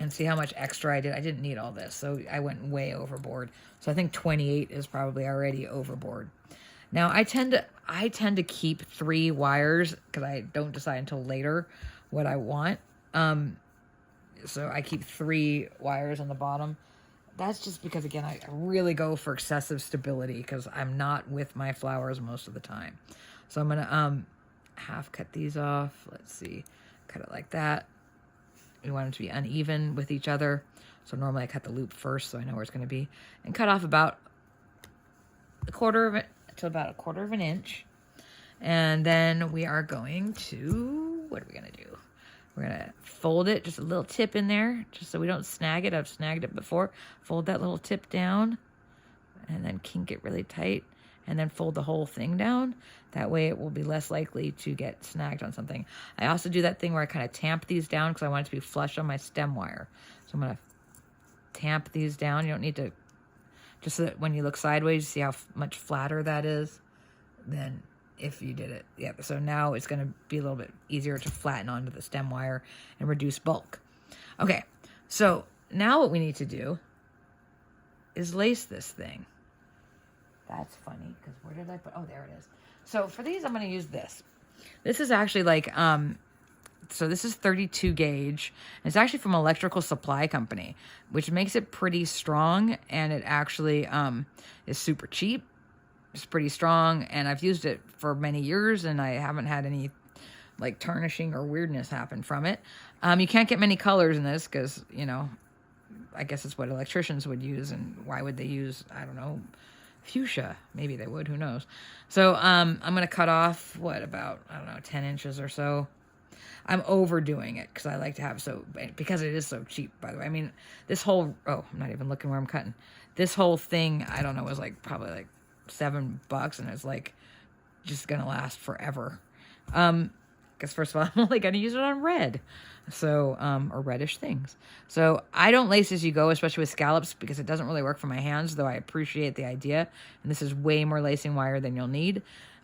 see how much extra I did? I didn't need all this, so I went way overboard. So I think 28 is probably already overboard. Now, I tend to keep 3 wires, because I don't decide until later what I want. So I keep 3 wires on the bottom. That's just because, again, I really go for excessive stability because I'm not with my flowers most of the time. So I'm going to half cut these off. Let's see. Cut it like that. We want them to be uneven with each other. So normally I cut the loop first so I know where it's going to be. And cut off about a quarter of it to about a 1/4 of an inch. And then we are going to, what are we going to do? We're going to fold it, just a little tip in there, just so we don't snag it. I've snagged it before. Fold that little tip down, and then kink it really tight, and then fold the whole thing down. That way it will be less likely to get snagged on something. I also do that thing where I kind of tamp these down because I want it to be flush on my stem wire. So I'm going to tamp these down. You don't need to, just so that when you look sideways, you see how much flatter that is than if you did it. Yeah, so now it's going to be a little bit easier to flatten onto the stem wire and reduce bulk. Okay, so now what we need to do is lace this thing. That's funny, because where did I put, oh, there it is. So for these, I'm going to use this. This is actually like, so this is 32 gauge. It's actually from Electrical Supply Company, which makes it pretty strong, and it actually is super cheap. It's pretty strong, and I've used it for many years, and I haven't had any like tarnishing or weirdness happen from it. You can't get many colors in this because, you know, I guess it's what electricians would use, and why would they use, I don't know, fuchsia? Maybe they would, who knows. So I'm going to cut off, what, about, I don't know, 10 inches or so. I'm overdoing it because I like to have because it is so cheap, by the way. I mean, this whole, I'm not even looking where I'm cutting. This whole thing, I don't know, was like probably like $7, and it's like just going to last forever. Because first of all, I'm only going to use it on red. So, or reddish things. So I don't lace as you go, especially with scallops, because it doesn't really work for my hands, though I appreciate the idea. And this is way more lacing wire than you'll need.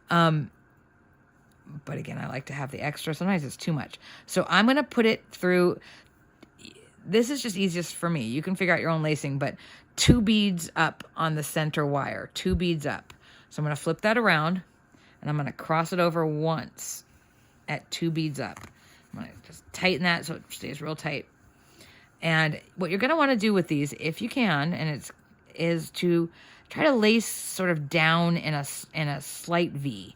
But again, I like to have the extra. Sometimes it's too much. So I'm going to put it through. This is just easiest for me. You can figure out your own lacing, but 2 beads up on the center wire. 2 beads up. So I'm going to flip that around, and I'm going to cross it over once at 2 beads up. I'm going to just tighten that so it stays real tight. And what you're going to want to do with these, if you can, is to try to lace sort of down in a slight V.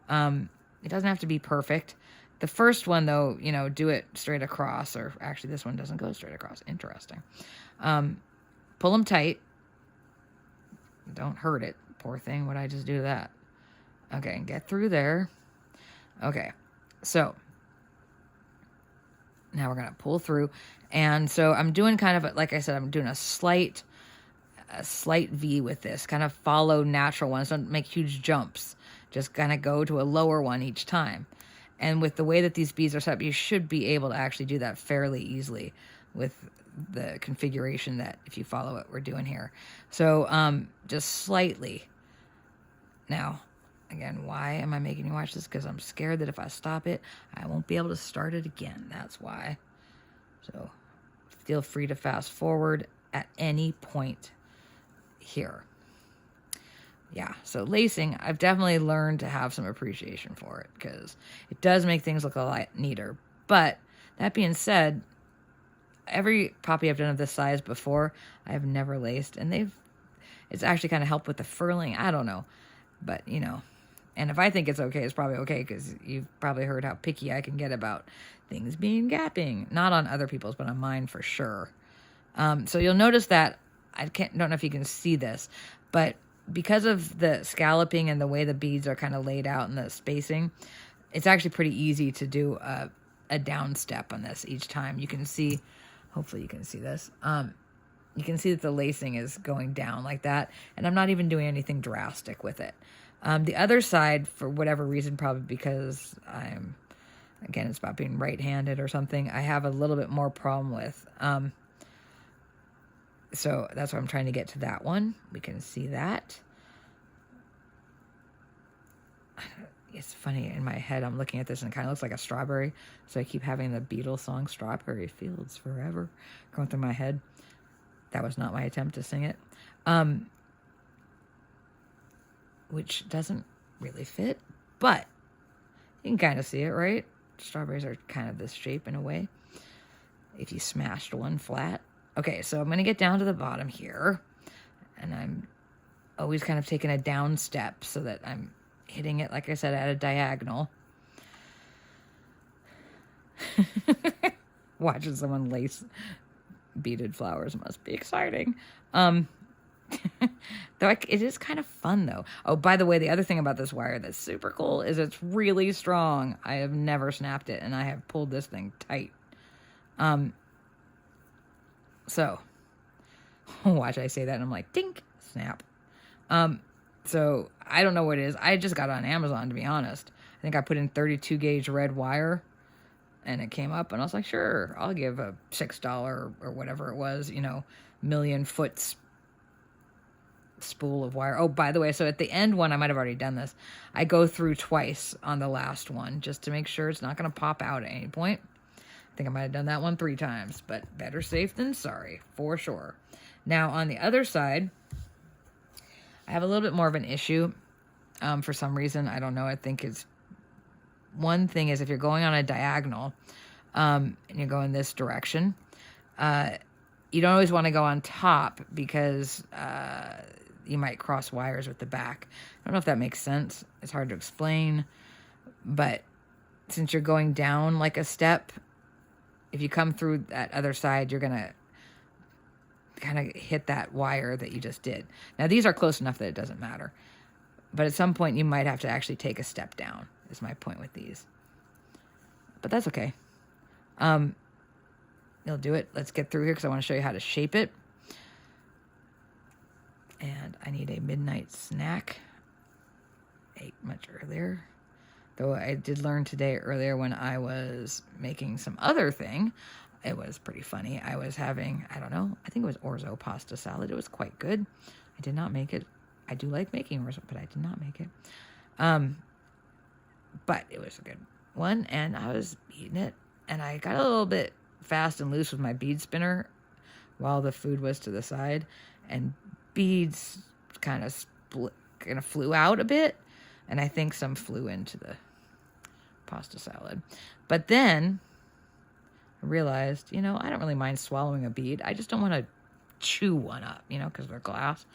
It doesn't have to be perfect. The first one, though, do it straight across, or actually this one doesn't go straight across. Interesting. Pull them tight. Don't hurt it. Poor thing. What'd I just do to that? Okay, get through there. Okay, so now we're going to pull through. And so I'm doing kind of, like I said, I'm doing a slight V with this. Kind of follow natural ones. Don't make huge jumps. Just kind of go to a lower one each time. And with the way that these beads are set up, you should be able to actually do that fairly easily with the configuration that if you follow what we're doing here. So just slightly. Now, again, why am I making you watch this? Because I'm scared that if I stop it, I won't be able to start it again. That's why. So feel free to fast forward at any point here. Yeah, so lacing, I've definitely learned to have some appreciation for it because it does make things look a lot neater. But that being said, every poppy I've done of this size before, I have never laced, and it's actually kind of helped with the furling. I don't know, but and if I think it's okay, it's probably okay because you've probably heard how picky I can get about things being gapping. Not on other people's, but on mine for sure. So you'll notice that don't know if you can see this, but because of the scalloping and the way the beads are kind of laid out and the spacing, it's actually pretty easy to do a down step on this each time. You can see, hopefully you can see this. You can see that the lacing is going down like that, and I'm not even doing anything drastic with it. The other side, for whatever reason, probably because again, it's about being right-handed or something, I have a little bit more problem with. So that's why I'm trying to get to that one. We can see that. It's funny, in my head, I'm looking at this and it kind of looks like a strawberry. So I keep having the Beatles song, Strawberry Fields Forever, going through my head. That was not my attempt to sing it. Which doesn't really fit, but you can kind of see it, right? Strawberries are kind of this shape in a way, if you smashed one flat. Okay, so I'm going to get down to the bottom here, and I'm always kind of taking a down step so that I'm hitting it, like I said, at a diagonal. Watching someone lace beaded flowers must be exciting. Though it is kind of fun, though. Oh, by the way, the other thing about this wire that's super cool is it's really strong. I have never snapped it, and I have pulled this thing tight. So, watch I say that, and I'm like, dink, snap. So, I don't know what it is. I just got it on Amazon, to be honest. I think I put in 32 gauge red wire, and it came up, and I was like, sure, I'll give a $6 or whatever it was, million foot spool of wire. Oh, by the way, so at the end one, I might have already done this. I go through twice on the last one, just to make sure it's not going to pop out at any point. I think I might have done that one 3 times, but better safe than sorry, for sure. Now, on the other side, I have a little bit more of an issue for some reason. I don't know. I think it's one thing is if you're going on a diagonal and you're going this direction, you don't always want to go on top because you might cross wires with the back. I don't know if that makes sense. It's hard to explain, but since you're going down like a step, if you come through that other side, you're going to kind of hit that wire that you just did. Now, these are close enough that it doesn't matter. But at some point, you might have to actually take a step down, is my point with these. but that's okay. You'll do it. Let's get through here because I want to show you how to shape it. And I need a midnight snack. Ate much earlier. Though I did learn today earlier when I was making some other thing. It was pretty funny. I was having, I don't know, I think it was orzo pasta salad. It was quite good. I did not make it. I do like making orzo, but I did not make it. But it was a good one, and I was eating it, and I got a little bit fast and loose with my bead spinner while the food was to the side, and beads kind of flew out a bit, and I think some flew into the pasta salad. But then I realized, I don't really mind swallowing a bead. I just don't want to chew one up, because they're glass.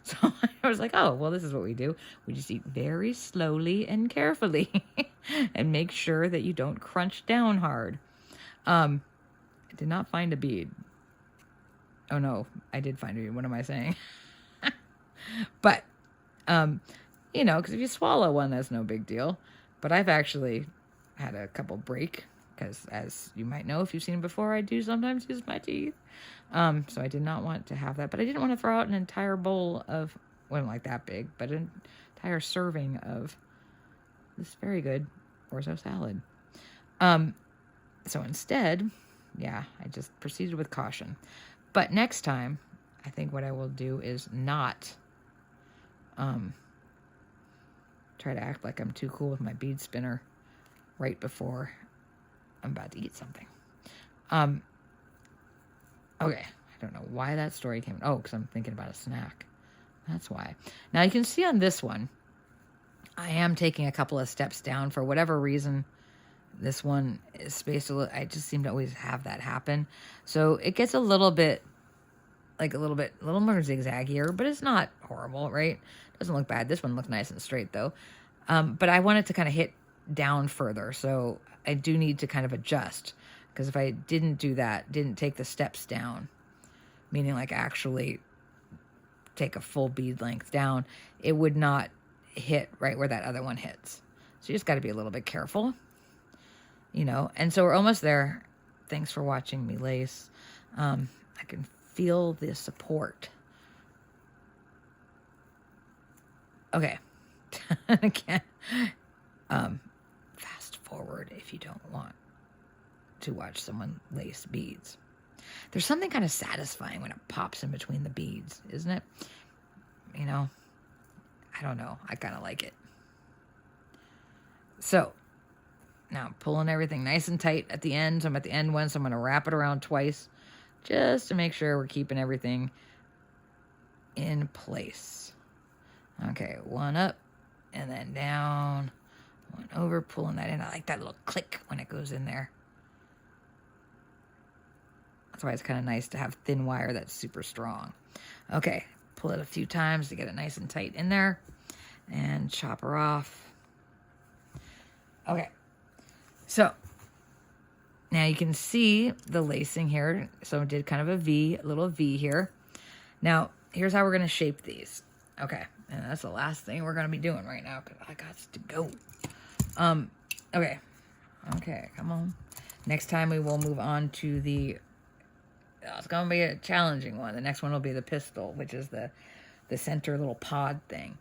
So I was like, oh, well, this is what we do. We just eat very slowly and carefully and make sure that you don't crunch down hard. I did not find a bead. Oh, no, I did find a bead. What am I saying? But, because if you swallow one, that's no big deal. But I've actually had a couple break because, as you might know, if you've seen it before, I do sometimes use my teeth. So I did not want to have that, but I didn't want to throw out an entire bowl of, wasn't like that big, but an entire serving of this very good orzo salad. So instead, I just proceeded with caution. But next time, I think what I will do is not try to act like I'm too cool with my bead spinner right before I'm about to eat something. Okay, I don't know why that story came. Oh, because I'm thinking about a snack. That's why. Now you can see on this one, I am taking a couple of steps down for whatever reason. This one is spaced a little. I just seem to always have that happen. So it gets a little bit more zigzaggier, but it's not horrible, right? Doesn't look bad. This one looks nice and straight though. But I want it to kind of hit down further. So I do need to kind of adjust. Because if I didn't do that, didn't take the steps down, meaning like actually take a full bead length down, it would not hit right where that other one hits. So you just got to be a little bit careful, And so we're almost there. Thanks for watching me lace. I can feel the support. Okay. Again, fast forward if you don't want to watch someone lace beads. There's something kind of satisfying when it pops in between the beads, isn't it? I don't know. I kind of like it. So, now I'm pulling everything nice and tight at the end. So I'm at the end one, so I'm going to wrap it around twice just to make sure we're keeping everything in place. Okay, one up and then down, one over, pulling that in. I like that little click when it goes in there. That's why it's kind of nice to have thin wire that's super strong. Okay, pull it a few times to get it nice and tight in there. And chop her off. Okay, so now you can see the lacing here. So I did kind of a little V here. Now, here's how we're going to shape these. Okay, and that's the last thing we're going to be doing right now because I got to go. Okay, come on. Next time we will move on to the... It's going to be a challenging one. The next one will be the pistol, which is the center little pod thing.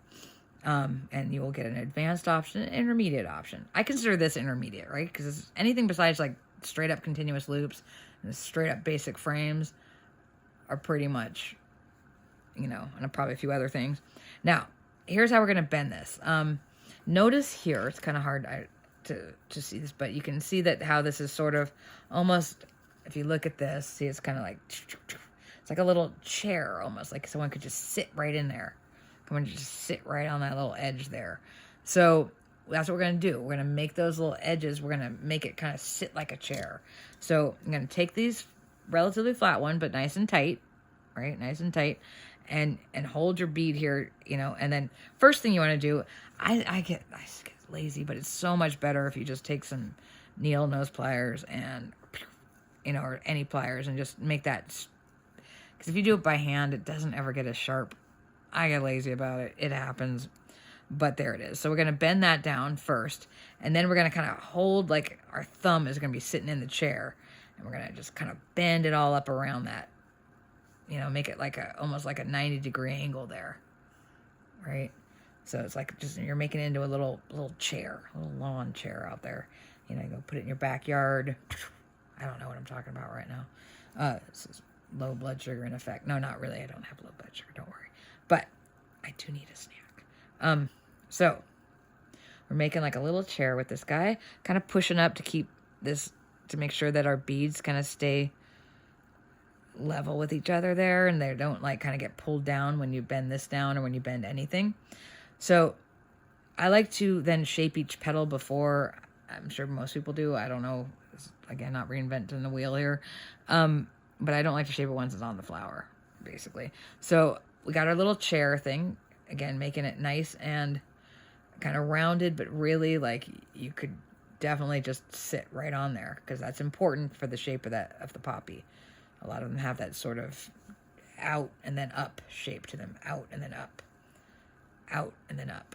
And you will get an advanced option, an intermediate option. I consider this intermediate, right? Because anything besides like straight up continuous loops and straight up basic frames are pretty much, and probably a few other things. Now, here's how we're going to bend this. Notice here, it's kind of hard to see this, but you can see that how this is sort of almost... If you look at this, see, it's kind of like, it's like a little chair almost, like someone could just sit right in there. Someone just sit right on that little edge there. So that's what we're going to do. We're going to make those little edges, we're going to make it kind of sit like a chair. So I'm going to take these relatively flat one, but nice and tight, right? Nice and tight. And hold your bead here, and then first thing you want to do, I get lazy, but it's so much better if you just take some needle nose pliers and... or any pliers and just make that, because if you do it by hand, it doesn't ever get as sharp. I get lazy about it. It happens. but there it is. So we're going to bend that down first, and then we're going to kind of hold, like our thumb is going to be sitting in the chair, and we're going to just kind of bend it all up around that, you know, make it like almost like a 90-degree angle there, right? So it's like just, you're making it into a little chair, a little lawn chair out there. You know, you go put it in your backyard. I don't know what I'm talking about right now. This is low blood sugar in effect. No, not really. I don't have low blood sugar. Don't worry. But I do need a snack. So we're making like a little chair with this guy, kind of pushing up to keep this, to make sure that our beads kind of stay level with each other there, and they don't like kind of get pulled down when you bend this down or when you bend anything. So I like to then shape each petal before. I'm sure most people do. I don't know. Again, not reinventing the wheel here. But I don't like to shape it once it's on the flower, basically. So we got our little chair thing. Again, making it nice and kind of rounded, but really like you could definitely just sit right on there, because that's important for the shape of the poppy. A lot of them have that sort of out and then up shape to them. Out and then up. Out and then up.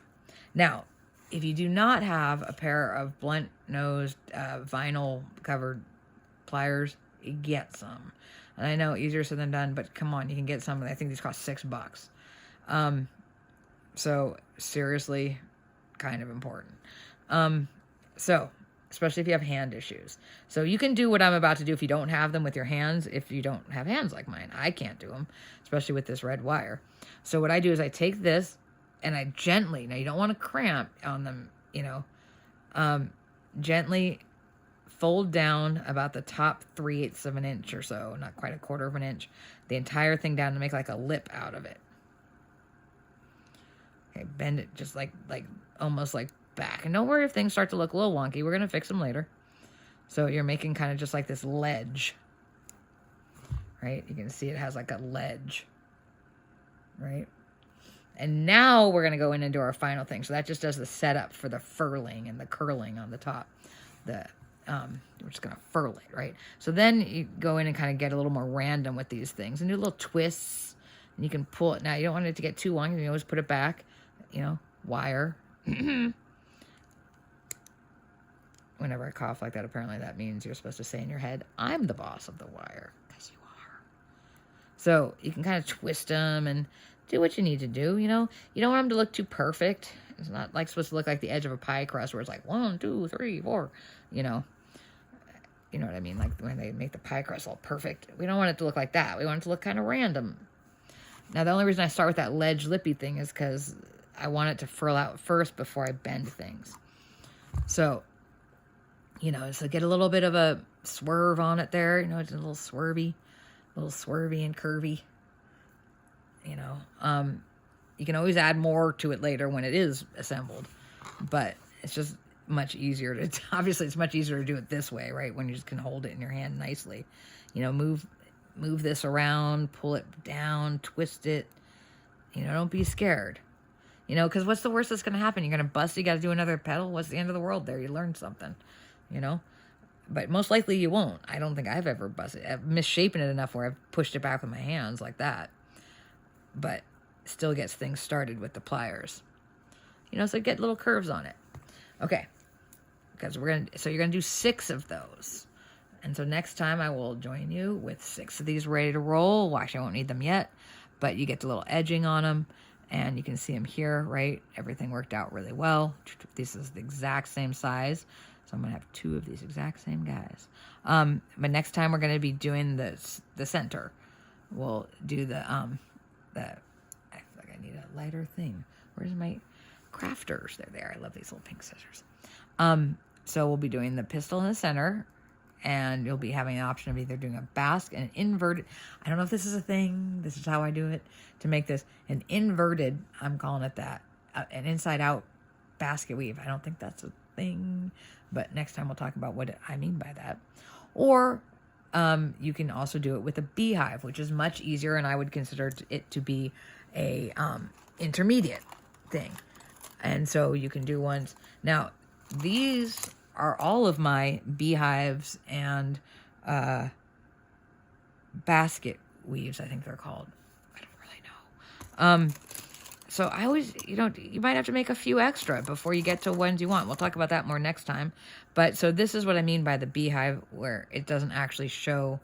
Now, if you do not have a pair of blunt-nosed vinyl-covered pliers, get some. And I know easier said than done, but come on, you can get some. I think these cost $6. So seriously, kind of important. So especially if you have hand issues. So you can do what I'm about to do if you don't have them with your hands, if you don't have hands like mine. I can't do them, especially with this red wire. So what I do is I take this and I gently, now you don't want to cramp on them, you know, gently fold down about the top 3/8 of an inch or so, not quite a 1/4 of an inch, the entire thing down to make like a lip out of it. Okay, bend it just like almost like back. And don't worry if things start to look a little wonky. We're going to fix them later. So you're making kind of just like this ledge, right? You can see it has like a ledge, right? And now we're going to go in and do our final thing. So that just does the setup for the furling and the curling on the top. We're just going to furl it, right? So then you go in and kind of get a little more random with these things and do little twists. And you can pull it. Now, you don't want it to get too long. You can always put it back, you know, wire. Whenever I cough like that, apparently that means you're supposed to say in your head, I'm the boss of the wire. Because you are. So you can kind of twist them and do what you need to do, you know. You don't want them to look too perfect. It's not like supposed to look like the edge of a pie crust where it's like 1, 2, 3, 4, you know. You know what I mean? Like when they make the pie crust all perfect. We don't want it to look like that. We want it to look kind of random. Now, the only reason I start with that ledge lippy thing is because I want it to furl out first before I bend things. So, you know, so get a little bit of a swerve on it there. You know, it's a little swervy and curvy. You know, you can always add more to it later when it is assembled, but it's just much easier to, obviously it's much easier to do it this way, right? When you just can hold it in your hand nicely, you know, move this around, pull it down, twist it, you know, don't be scared, you know, because what's the worst that's going to happen? You're going to bust, you got to do another petal. What's the end of the world there? You learned something, you know, but most likely you won't. I don't think I've ever busted. I've misshapen it enough where I've pushed it back with my hands like that, but still gets things started with the pliers, you know, so get little curves on it. Okay. Because you're going to do 6 of those. And so next time I will join you with 6 of these ready to roll. Well, actually I won't need them yet, but you get the little edging on them and you can see them here, right? Everything worked out really well. This is the exact same size. So I'm going to have 2 of these exact same guys. But next time we're going to be doing the center. We'll do I feel like I need a lighter thing. Where's my crafters? They're there. I love these little pink scissors. So we'll be doing the pistil in the center, and you'll be having an option of either doing a basket, an inverted, I don't know if this is a thing, this is how I do it, to make this an inverted, I'm calling it that, an inside out basket weave. I don't think that's a thing, but next time we'll talk about what I mean by that. Or you can also do it with a beehive, which is much easier, and I would consider it to be a intermediate thing. And so you can do ones. Now, these are all of my beehives and basket weaves, I think they're called. I don't really know. So I always, you might have to make a few extra before you get to ones you want. We'll talk about that more next time. But so this is what I mean by the beehive, where it doesn't actually show,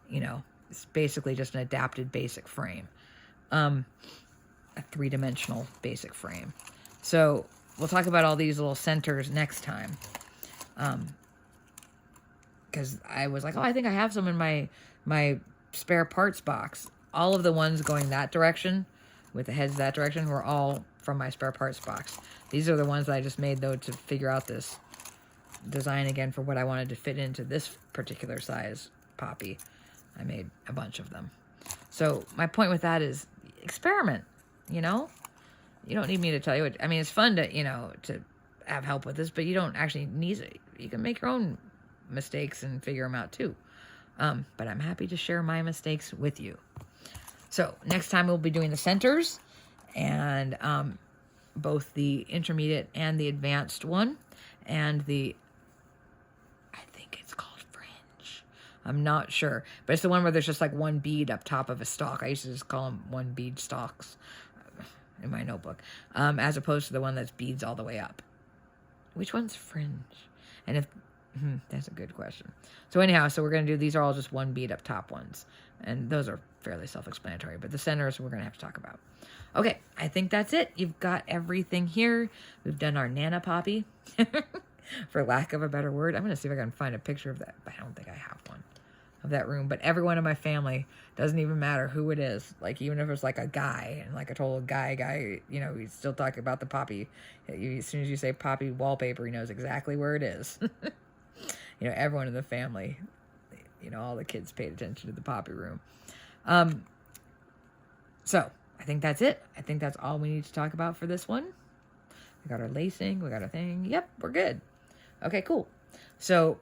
it's basically just an adapted basic frame. A three-dimensional basic frame. So we'll talk about all these little centers next time. Because I was like, oh, I think I have some in my spare parts box. All of the ones going that direction, with the heads that direction, were all from my spare parts box. These are the ones that I just made, though, to figure out this design again for what I wanted to fit into this particular size poppy. I made a bunch of them. So my point with that is experiment, You don't need me to tell you what. I mean, it's fun to, to have help with this, but you don't actually need it. You can make your own mistakes and figure them out too. But I'm happy to share my mistakes with you. So next time we'll be doing the centers and both the intermediate and the advanced one, and I think it's called fringe. I'm not sure, but it's the one where there's just like one bead up top of a stalk. I used to just call them one bead stalks in my notebook, as opposed to the one that's beads all the way up. Which one's fringe? And if that's a good question. So anyhow, so we're going to do, these are all just one bead up top ones. And those are fairly self-explanatory. But the centers we're going to have to talk about. Okay, I think that's it. You've got everything here. We've done our Nana Poppy, for lack of a better word. I'm going to see if I can find a picture of that. But I don't think I have one of that room. But everyone in my family, doesn't even matter who it is. Like, even if it's like a guy, and like a total guy, we still talk about the poppy. As soon as you say poppy wallpaper, he knows exactly where it is. Everyone in the family, all the kids paid attention to the poppy room. So I think that's it. I think that's all we need to talk about for this one. We got our lacing. We got our thing. Yep, we're good. Okay, cool. So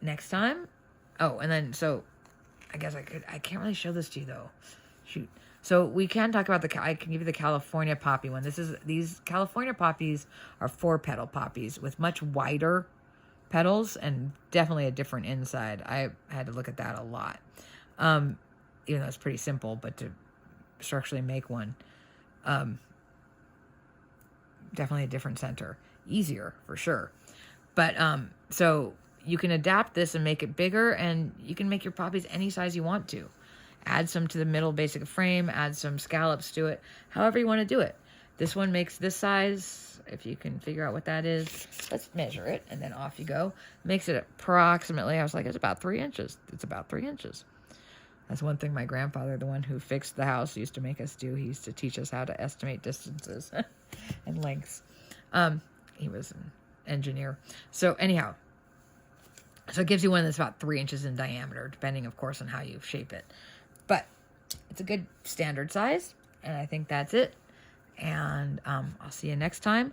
next time. Oh, and then, so I guess I can't really show this to you though. Shoot. So we can talk about I can give you the California poppy one. These California poppies are 4-petal poppies with much wider petals and definitely a different inside. I had to look at that a lot. Even though it's pretty simple, but to structurally make one, definitely a different center. Easier, for sure. But, so you can adapt this and make it bigger, and you can make your poppies any size you want to. Add some to the middle basic frame, add some scallops to it, however you want to do it. This one makes this size. If you can figure out what that is, let's measure it, and then off you go. Makes it approximately, I was like, it's about 3 inches. It's about 3 inches. That's one thing my grandfather, the one who fixed the house, used to make us do. He used to teach us how to estimate distances and lengths. He was an engineer. So anyhow, so it gives you one that's about 3 inches in diameter, depending, of course, on how you shape it. But it's a good standard size, and I think that's it. And I'll see you next time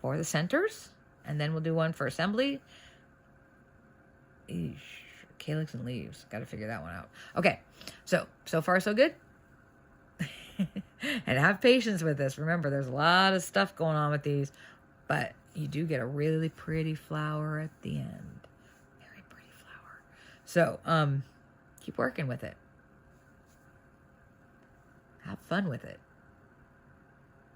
for the centers, and then we'll do one for assembly. Eesh, calyx and leaves. Got to figure that one out. Okay, so far so good. And have patience with this. Remember, there's a lot of stuff going on with these, but you do get a really pretty flower at the end. Very pretty flower. So keep working with it. Have fun with it.